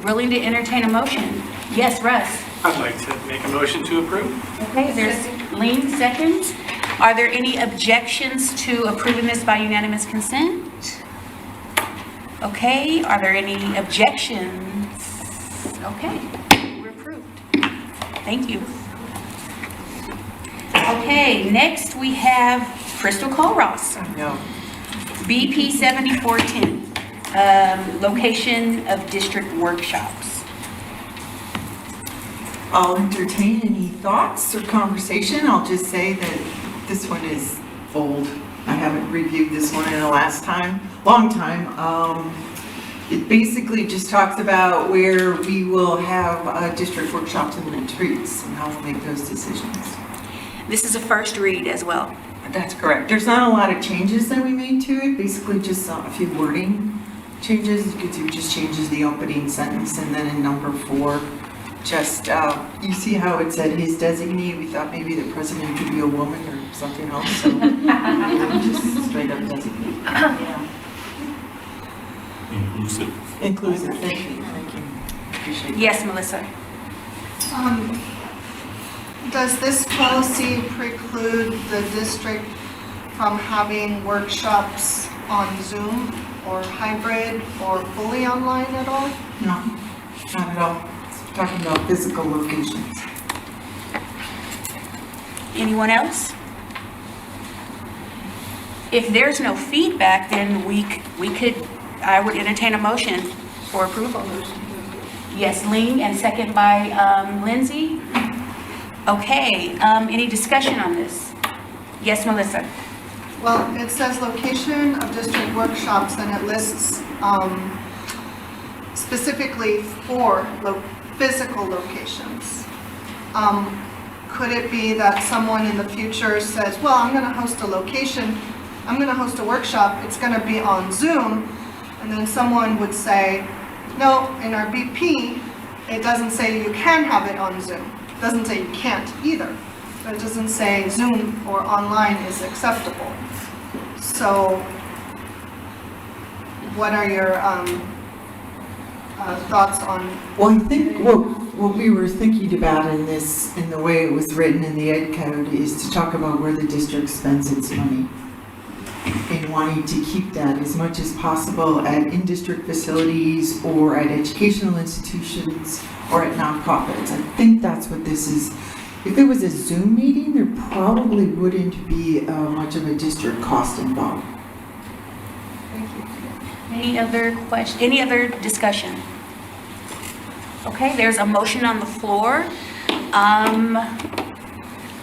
Speaker 1: willing to entertain a motion. Yes, Russ?
Speaker 16: I'd like to make a motion to approve.
Speaker 1: Okay, there's Lean seconds. Are there any objections to approving this by unanimous consent? Okay, are there any objections? Okay, we're approved. Thank you. Okay, next we have Crystal Kohlrock.
Speaker 18: No.
Speaker 1: BP 7410, location of district workshops.
Speaker 18: I'll entertain any thoughts or conversation. I'll just say that this one is old. I haven't reviewed this one in a long time. It basically just talks about where we will have district workshops and retreats and how we'll make those decisions.
Speaker 1: This is a first read as well.
Speaker 18: That's correct. There's not a lot of changes that we made to it, basically just a few wording changes. You can see it just changes the opening sentence, and then in number 4, just, you see how it said his designee, we thought maybe the president could be a woman or something else, so just straight up designee. Yeah. Inclusive, thank you. Appreciate it.
Speaker 1: Yes, Melissa.
Speaker 7: Does this policy preclude the district from having workshops on Zoom or hybrid or fully online at all?
Speaker 18: No, not at all. It's talking about physical locations.
Speaker 1: Anyone else? If there's no feedback, then I would entertain a motion for approval. Yes, Ling, and second by Lindsay. Okay, any discussion on this? Yes, Melissa?
Speaker 7: Well, it says location of district workshops, and it lists specifically 4 physical locations. Could it be that someone in the future says, well, I'm going to host a workshop, it's going to be on Zoom, and then someone would say, no, in our BP, it doesn't say you can have it on Zoom. It doesn't say you can't either. But it doesn't say Zoom or online is acceptable. So what are your thoughts on?
Speaker 18: Well, I think what we were thinking about in the way it was written in the Ed Code is to talk about where the district spends its money and wanting to keep that as much as possible at in-district facilities or at educational institutions or at nonprofits. I think that's what this is. If it was a Zoom meeting, there probably wouldn't be much of a district cost involved.
Speaker 1: Any other question, any other discussion? Okay, there's a motion on the floor.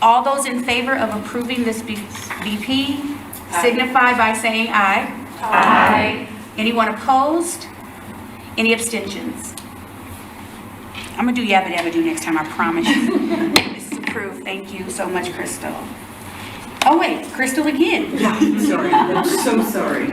Speaker 1: All those in favor of approving this BP signify by saying aye. Aye. Anyone opposed? Any abstentions? I'm gonna do yabba dabba do next time, I promise you. This is approved. Thank you so much, Crystal. Oh wait, Crystal again.
Speaker 18: Yeah, sorry, I'm so sorry.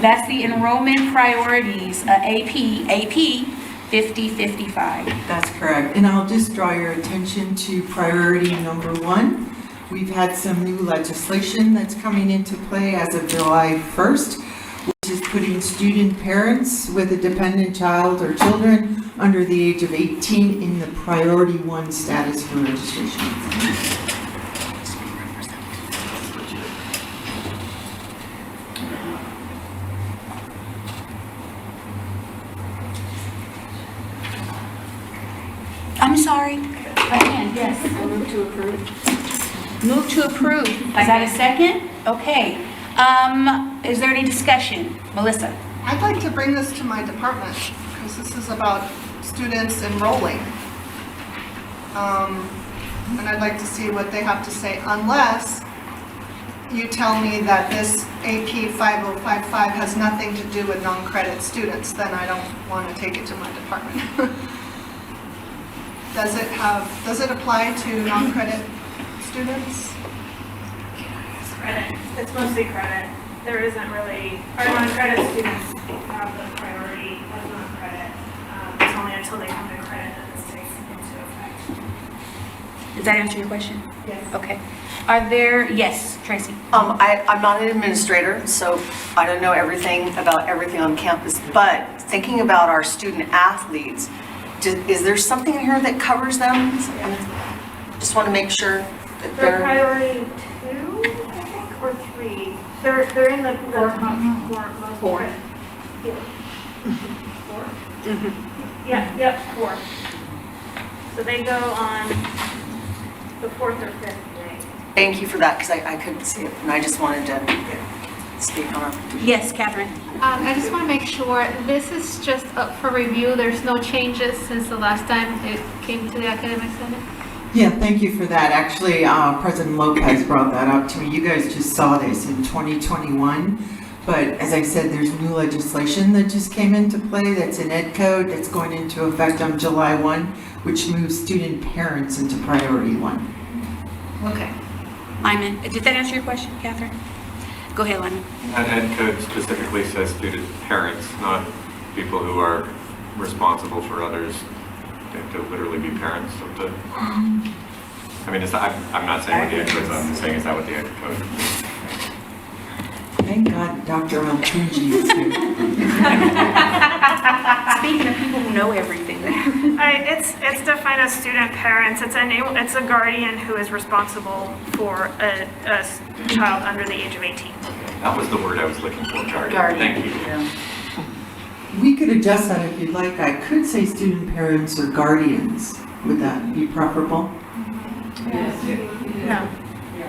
Speaker 1: That's the enrollment priorities, AP 5055.
Speaker 18: That's correct. And I'll just draw your attention to priority number 1. We've had some new legislation that's coming into play as of July 1st, which is putting student parents with a dependent child or children under the age of 18 in the priority 1 status for registration.
Speaker 1: I'm sorry. Again, yes.
Speaker 19: Move to approve.
Speaker 1: Move to approve. Is that a second? Okay. Is there any discussion? Melissa?
Speaker 7: I'd like to bring this to my department, because this is about students enrolling. And I'd like to see what they have to say, unless you tell me that this AP 5055 has nothing to do with non-credit students, then I don't want to take it to my department. Does it apply to non-credit students?
Speaker 10: It's credit. It's mostly credit. There isn't really, our non-credit students have the priority of non-credit. It's only until they come to credit that this takes into effect.
Speaker 1: Does that answer your question?
Speaker 10: Yes.
Speaker 1: Okay. Are there, yes, Tracy?
Speaker 14: I'm not an administrator, so I don't know everything about everything on campus, but thinking about our student athletes, is there something in here that covers them? Just want to make sure that
Speaker 10: They're priority 2, I think, or 3. They're in the four. Yeah. 4? Yeah, yep, 4. So they go on the 4th or 5th day.
Speaker 14: Thank you for that, because I couldn't see it, and I just wanted to speak on it.
Speaker 1: Yes, Catherine.
Speaker 10: I just want to make sure, this is just up for review. There's no changes since the last time it came to the Academic Senate?
Speaker 18: Yeah, thank you for that. Actually, President Lopez brought that up to me. You guys just saw this in 2021. But as I said, there's new legislation that just came into play that's in Ed Code that's going into effect on July 1, which moves student parents into priority 1.
Speaker 1: Okay. Lyman, did that answer your question, Catherine? Go ahead, Lyman.
Speaker 8: That Ed Code specifically says student parents, not people who are responsible for others. They have to literally be parents of the... I mean, I'm not saying what the Ed Code is, I'm saying is that what the Ed Code is?
Speaker 18: Thank God Dr. Altunji is here.
Speaker 1: Speaking of people who know everything.
Speaker 10: It's defined as student parents. It's a guardian who is responsible for a child under the age of 18.
Speaker 8: That was the word I was looking for, guardian. Thank you.
Speaker 18: Yeah. We could adjust that if you'd like. I could say student parents or guardians. Would that be preferable?
Speaker 1: No.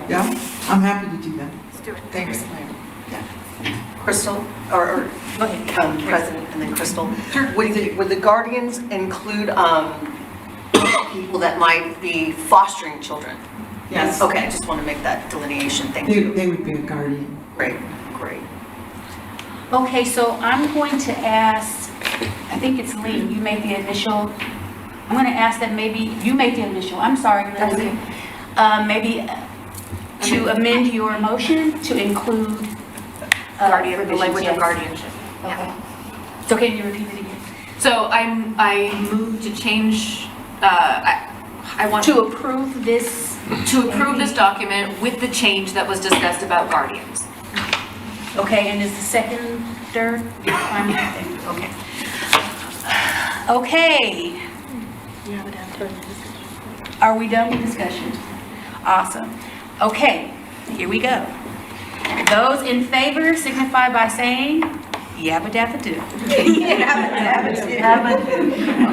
Speaker 18: Yeah, I'm happy to do that.
Speaker 1: Let's do it.
Speaker 14: Thanks, Mayor. Yeah. Crystal, or
Speaker 1: Go ahead.
Speaker 14: President, and then Crystal. Would the guardians include people that might be fostering children?
Speaker 18: Yes.
Speaker 14: Okay, I just want to make that delineation. Thank you.
Speaker 18: They would be a guardian.
Speaker 14: Great, great.
Speaker 1: Okay, so I'm going to ask, I think it's Lee, you made the initial. I'm going to ask that maybe you make the initial. I'm sorry, Lily. Maybe to amend your motion to include
Speaker 9: Guardian, the language of
Speaker 1: yes.
Speaker 9: guardianship.
Speaker 1: Okay. So can you repeat it again?
Speaker 9: So I moved to change, I want
Speaker 1: To approve this.
Speaker 9: to approve this document with the change that was discussed about guardians.
Speaker 1: Okay, and is the seconder? Okay. Okay. Are we done with discussion? Awesome. Okay, here we go. Those in favor signify by saying yabba dabba do.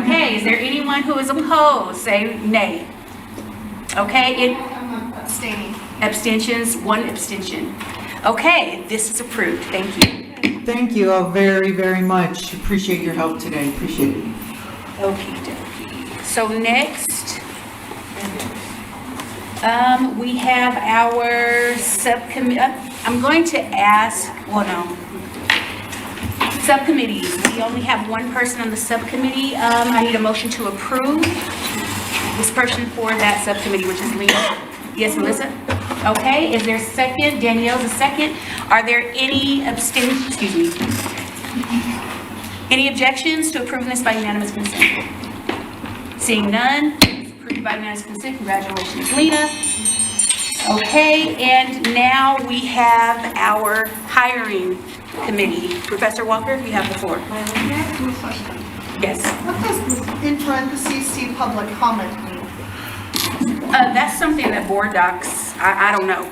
Speaker 1: Okay, is there anyone who is opposed? Say nay. Okay,
Speaker 2: Abstaining.
Speaker 1: abstentions, one abstention. Okay, this is approved. Thank you.
Speaker 18: Thank you all very, very much. Appreciate your help today. Appreciate it.
Speaker 1: Okie dokie. So next, we have our subcommittee. I'm going to ask, well, no. Subcommittees. We only have one person on the subcommittee. I need a motion to approve this person for that subcommittee, which is Lena. Yes, Melissa? Okay, is there a second? Danielle's a second. Are there any any objections to approving this by unanimous consent? Seeing none, it's approved by unanimous consent. Congratulations, Lena. Okay, and now we have our hiring committee. Professor Walker, you have the floor. Yes.
Speaker 7: What does in parentheses see public comment mean?
Speaker 1: That's something that board docs, I don't know.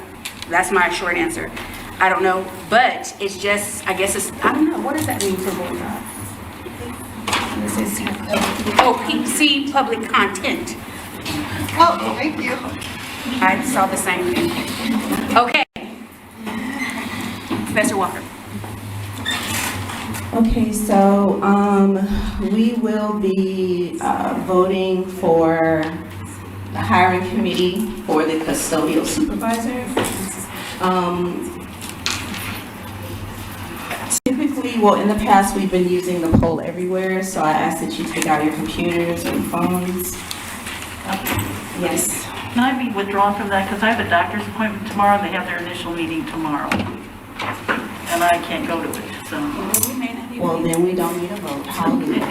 Speaker 1: That's my short answer. I don't know, but it's just, I guess it's, I don't know, what does that mean for board docs? See public content.
Speaker 7: Oh, thank you.
Speaker 1: I saw the same thing. Okay. Professor Walker.
Speaker 21: Okay, so we will be voting for the hiring committee for the custodial supervisor. Typically, well, in the past, we've been using the poll everywhere, so I ask that you take out your computers or phones. Yes.
Speaker 22: Can I be withdrawn from that? Because I have a doctor's appointment tomorrow, and they have their initial meeting tomorrow. And I can't go to it, so.
Speaker 21: Well, then we don't need a vote. Hallelujah.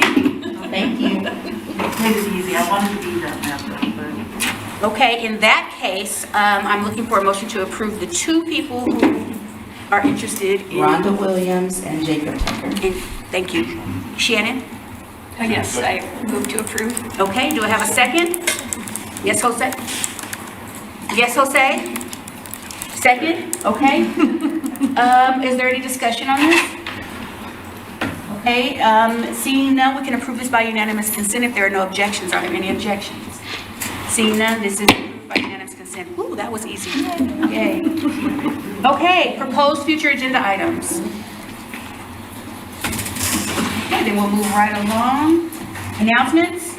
Speaker 21: Thank you.
Speaker 22: Made it easy. I wanted to be that method, but.
Speaker 1: Okay, in that case, I'm looking for a motion to approve the two people who are interested in.
Speaker 21: Rhonda Williams and Jacob Tucker.
Speaker 1: Thank you. Shannon?
Speaker 4: Yes, I move to approve.
Speaker 1: Okay, do I have a second? Yes, Jose? Yes, Jose? Second? Okay. Is there any discussion on this? Okay, seeing none, we can approve this by unanimous consent if there are no objections. Are there any objections? Seeing none, this is approved by unanimous consent. Ooh, that was easy. Yay. Okay, proposed future agenda items. Okay, then we'll move right along. Announcements?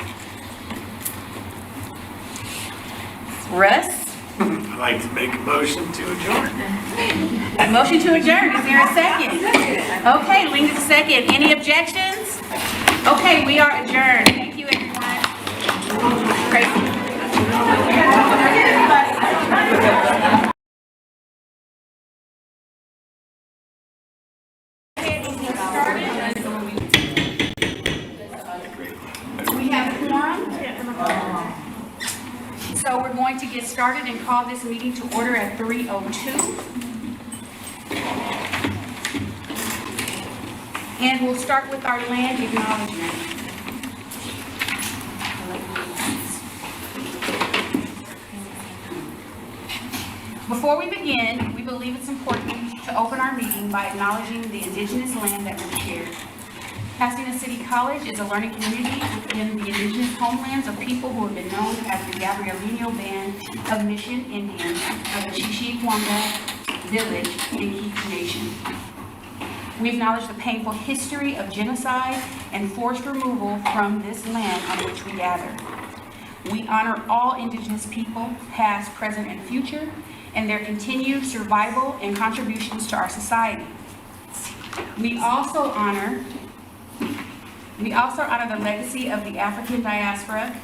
Speaker 1: Russ?
Speaker 23: I'd like to make a motion to adjourn.
Speaker 1: Motion to adjourn, is there a second? Okay, Linda's a second. Any objections? Okay, we are adjourned. Thank you, everyone. Great. We have a quorum. So we're going to get started and call this meeting to order at 3:02. And we'll start with our land acknowledgement. Before we begin, we believe it's important to open our meeting by acknowledging the indigenous land that we share. Pasadena City College is a learning community within the indigenous homelands of people who have been known as the Gabrielino Band of Mission Indians of the Chichiquanga Village in Keith Nation. We acknowledge the painful history of genocide and forced removal from this land on which we gather. We honor all indigenous people, past, present, and future, and their continued survival and contributions to our society. We also honor the legacy of the African diaspora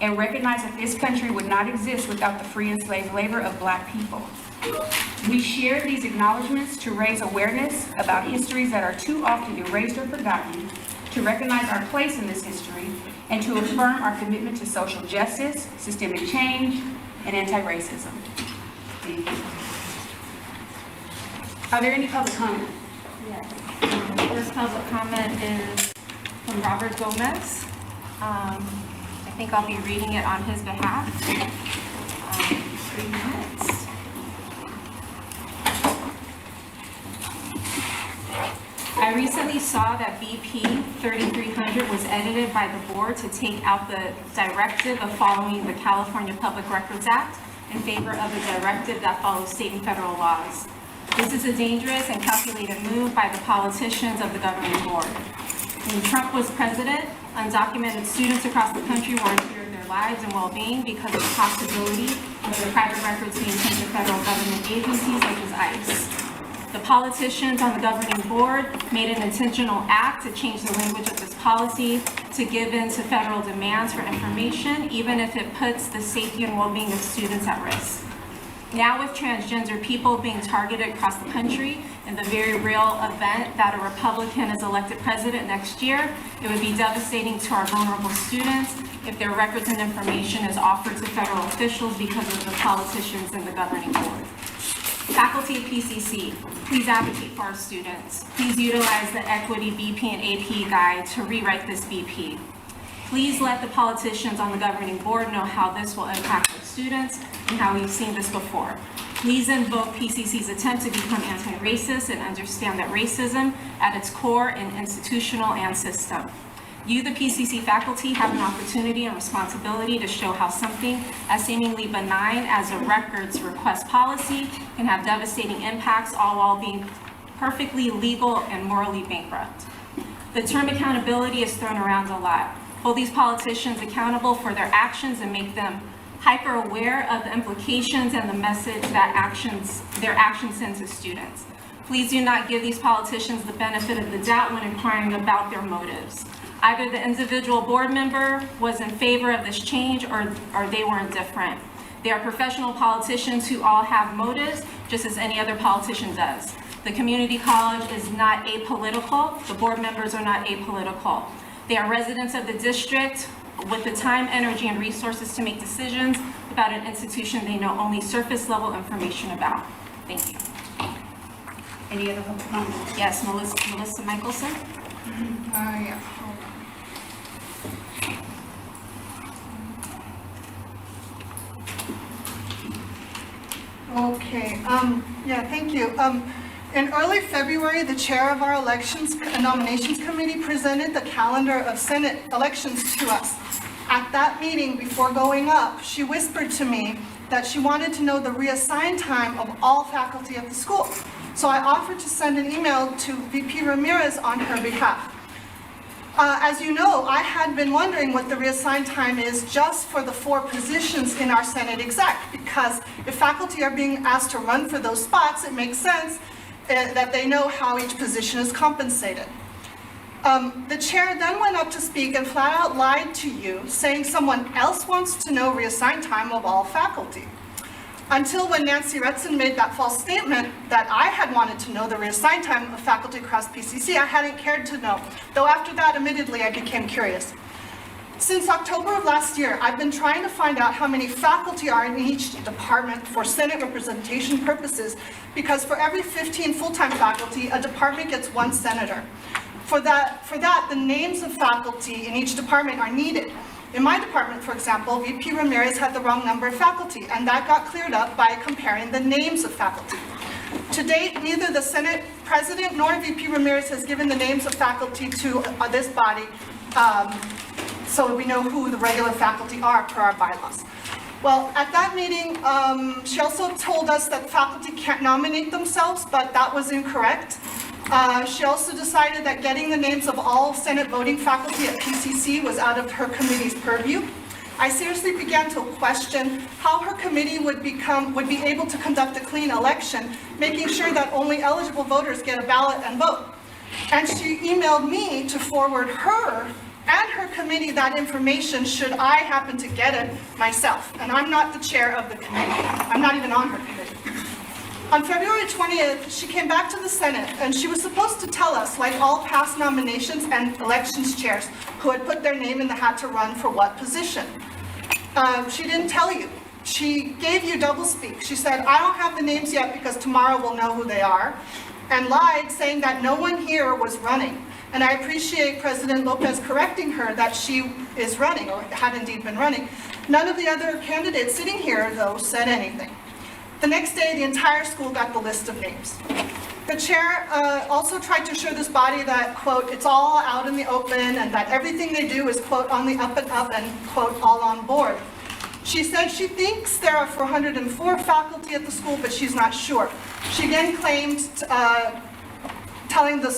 Speaker 1: and recognize that this country would not exist without the free and slave labor of Black people. We share these acknowledgments to raise awareness about histories that are too often erased or forgotten, to recognize our place in this history, and to affirm our commitment to social justice, systemic change, and anti-racism. Thank you. Are there any public comments?
Speaker 2: Yes. First public comment is from Robert Gomez. I think I'll be reading it on his behalf. 3 minutes. I recently saw that BP 3300 was edited by the board to take out the directive of following the California Public Records Act in favor of a directive that follows state and federal laws. This is a dangerous and calculated move by the politicians of the governing board. When Trump was president, undocumented students across the country were in fear of their lives and well-being because of the possibility of their private records being sent to federal government agencies such as ICE. The politicians on the governing board made an intentional act to change the language of this policy to give in to federal demands for information, even if it puts the safety and well-being of students at risk. Now with transgender people being targeted across the country in the very real event that a Republican is elected president next year, it would be devastating to our vulnerable students if their records and information is offered to federal officials because of the politicians in the governing board. Faculty at PCC, please advocate for our students. Please utilize the Equity BP and AP guide to rewrite this BP. Please let the politicians on the governing board know how this will impact our students and how we've seen this before. Please invoke PCC's attempt to become anti-racist and understand that racism at its core is institutional and system. You, the PCC faculty, have an opportunity and responsibility to show how something as seemingly benign as a records request policy can have devastating impacts, all while being perfectly legal and morally bankrupt. The term accountability is thrown around a lot. Hold these politicians accountable for their actions and make them hyper aware of the implications and the message that their actions send to students. Please do not give these politicians the benefit of the doubt when inquiring about their motives. Either the individual board member was in favor of this change or they were indifferent. They are professional politicians who all have motives, just as any other politician does. The community college is not apolitical. The board members are not apolitical. They are residents of the district with the time, energy, and resources to make decisions about an institution they know only surface level information about. Thank you.
Speaker 1: Any other public comments?
Speaker 2: Yes, Melissa Michelson.
Speaker 7: Yeah, hold on. Okay, yeah, thank you. In early February, the chair of our elections and nominations committee presented the calendar of Senate elections to us. At that meeting, before going up, she whispered to me that she wanted to know the reassigned time of all faculty at the school. So I offered to send an email to VP Ramirez on her behalf. As you know, I had been wondering what the reassigned time is just for the 4 positions in our Senate exec, because if faculty are being asked to run for those spots, it makes sense that they know how each position is compensated. The chair then went up to speak and flat out lied to you, saying someone else wants to know reassigned time of all faculty. Until when Nancy Retzen made that false statement that I had wanted to know the reassigned time of faculty across PCC, I hadn't cared to know, though after that, admittedly, I became curious. Since October of last year, I've been trying to find out how many faculty are in each department for Senate representation purposes, because for every 15 full-time faculty, a department gets 1 senator. For that, the names of faculty in each department are needed. In my department, for example, VP Ramirez had the wrong number of faculty, and that got cleared up by comparing the names of faculty. To date, neither the Senate President nor VP Ramirez has given the names of faculty to this body, so we know who the regular faculty are per our bylaws. Well, at that meeting, she also told us that faculty can't nominate themselves, but that was incorrect. She also decided that getting the names of all Senate voting faculty at PCC was out of her committee's purview. I seriously began to question how her committee would be able to conduct a clean election, making sure that only eligible voters get a ballot and vote. And she emailed me to forward her and her committee that information should I happen to get it myself. And I'm not the chair of the committee. I'm not even on her committee. On February 20th, she came back to the Senate and she was supposed to tell us, like all past nominations and elections chairs, who had put their name in the hat to run for what position. She didn't tell you. She gave you doublespeak. She said, I don't have the names yet because tomorrow we'll know who they are, and lied, saying that no one here was running. And I appreciate President Lopez correcting her that she is running, or had indeed been running. None of the other candidates sitting here, though, said anything. The next day, the entire school got the list of names. The chair also tried to assure this body that, quote, it's all out in the open and that everything they do is, quote, on the up and up and, quote, all on board. She said she thinks there are 404 faculty at the school, but she's not sure. She then claimed telling the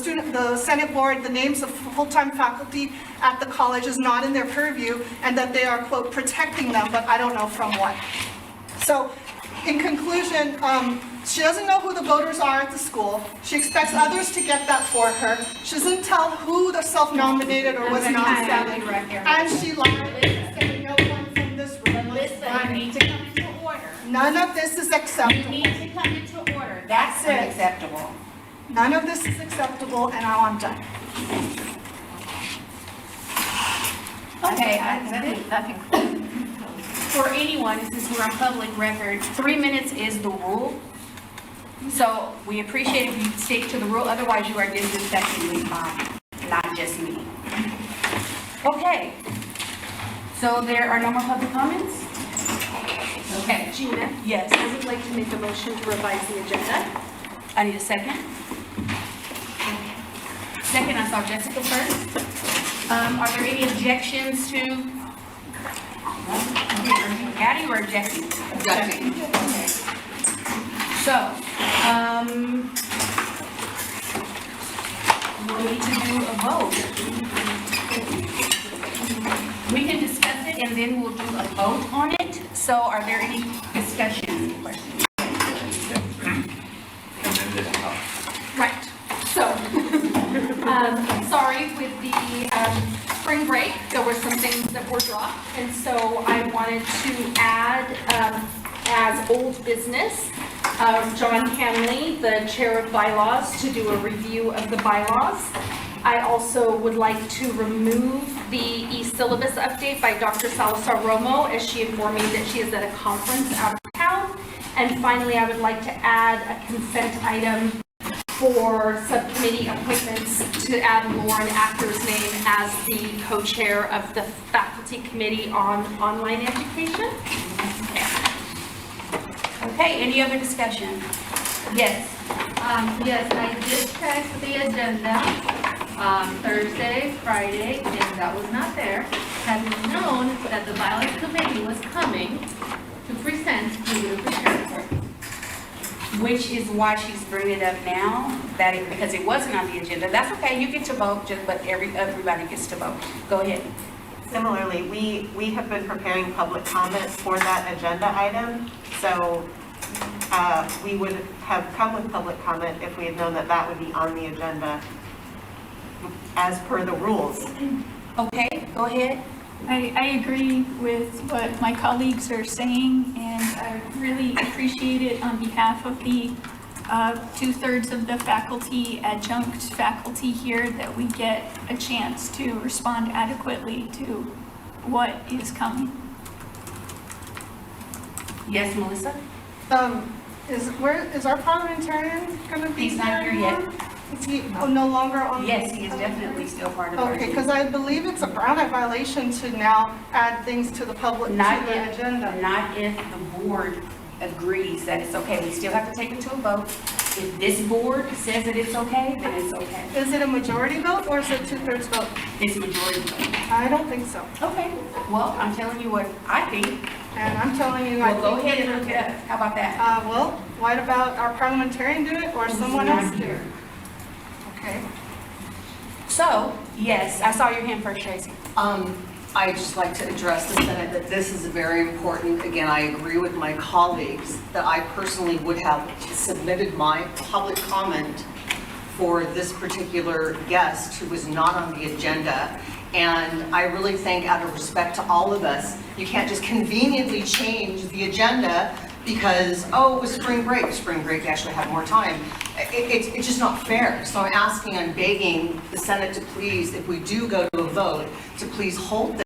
Speaker 7: Senate board the names of full-time faculty at the college is not in their purview and that they are, quote, protecting them, but I don't know from what. So, in conclusion, she doesn't know who the voters are at the school. She expects others to get that for her. She doesn't tell who the self-nominated or was nominated. And she lied and said no one from this room was running.
Speaker 1: You need to come into order.
Speaker 7: None of this is acceptable.
Speaker 1: You need to come into order. That's unacceptable.
Speaker 7: None of this is acceptable, and now I'm done.
Speaker 1: Okay, nothing. For anyone, since we're on public record, 3 minutes is the rule. So we appreciate if you stick to the rule, otherwise you are disrespecting the body, not just me. Okay, so there are no more public comments? Okay.
Speaker 19: Gina?
Speaker 1: Yes.
Speaker 19: I would like to make a motion to revise the agenda.
Speaker 1: I need a second. Second, I saw Jessica first. Are there any objections to? Adding or objecting?
Speaker 14: Objecting.
Speaker 1: Okay. So, we'll need to do a vote. We can discuss it and then we'll do a vote on it. So, are there any discussions, questions?
Speaker 19: Right. So, sorry, with the spring break, there were some things that were dropped, and so I wanted to add, as old business, John Hanley, the chair of Bylaws, to do a review of the bylaws. I also would like to remove the e-syllabus update by Dr. Salazar Romo, as she informed me that she is at a conference out of town. And finally, I would like to add a consent item for subcommittee appointments to add Lauren Acker's name as the co-chair of the faculty committee on online education.
Speaker 1: Okay, any other discussion? Yes.
Speaker 3: Yes, I did check the agenda Thursday, Friday, and that was not there. Had we known that the Bylaws Committee was coming to present, we would have prepared for it.
Speaker 1: Which is why she's bringing it up now, because it wasn't on the agenda. That's okay, you get to vote, but everybody gets to vote. Go ahead.
Speaker 15: Similarly, we have been preparing public comment for that agenda item, so we would have come with public comment if we had known that that would be on the agenda as per the rules.
Speaker 1: Okay, go ahead.
Speaker 4: I agree with what my colleagues are saying, and I really appreciate it on behalf of the 2/3 of the faculty, adjunct faculty here, that we get a chance to respond adequately to what is coming.
Speaker 1: Yes, Melissa?
Speaker 7: Is our parliamentarian going to be?
Speaker 1: He's not here yet.
Speaker 7: Is he no longer on?
Speaker 1: Yes, he is definitely still part of our
Speaker 7: Okay,
Speaker 1: team.
Speaker 7: because I believe it's a Brown Act violation to now add things to the public, to the agenda.
Speaker 1: Not if the board agrees that it's okay. We still have to take it to a vote. If this board says that it's okay, then it's okay.
Speaker 10: Is it a majority vote or is it 2/3 vote?
Speaker 1: It's majority vote.
Speaker 10: I don't think so.
Speaker 1: Okay, well, I'm telling you what I think.
Speaker 10: And I'm telling you, I
Speaker 1: Well, go
Speaker 10: think-
Speaker 1: ahead and look it up. How about that?
Speaker 10: Well, what about our parliamentarian do it or someone else do it? Okay.
Speaker 1: So, yes, I saw your hand first, Tracy.
Speaker 14: I'd just like to address the Senate that this is very important. Again, I agree with my colleagues that I personally would have submitted my public comment for this particular guest who was not on the agenda. And I really think, out of respect to all of us, you can't just conveniently change the agenda because, oh, it was spring break. Spring break actually had more time. It's just not fair. So I'm asking, I'm begging the Senate to please, if we do go to a vote, to please hold this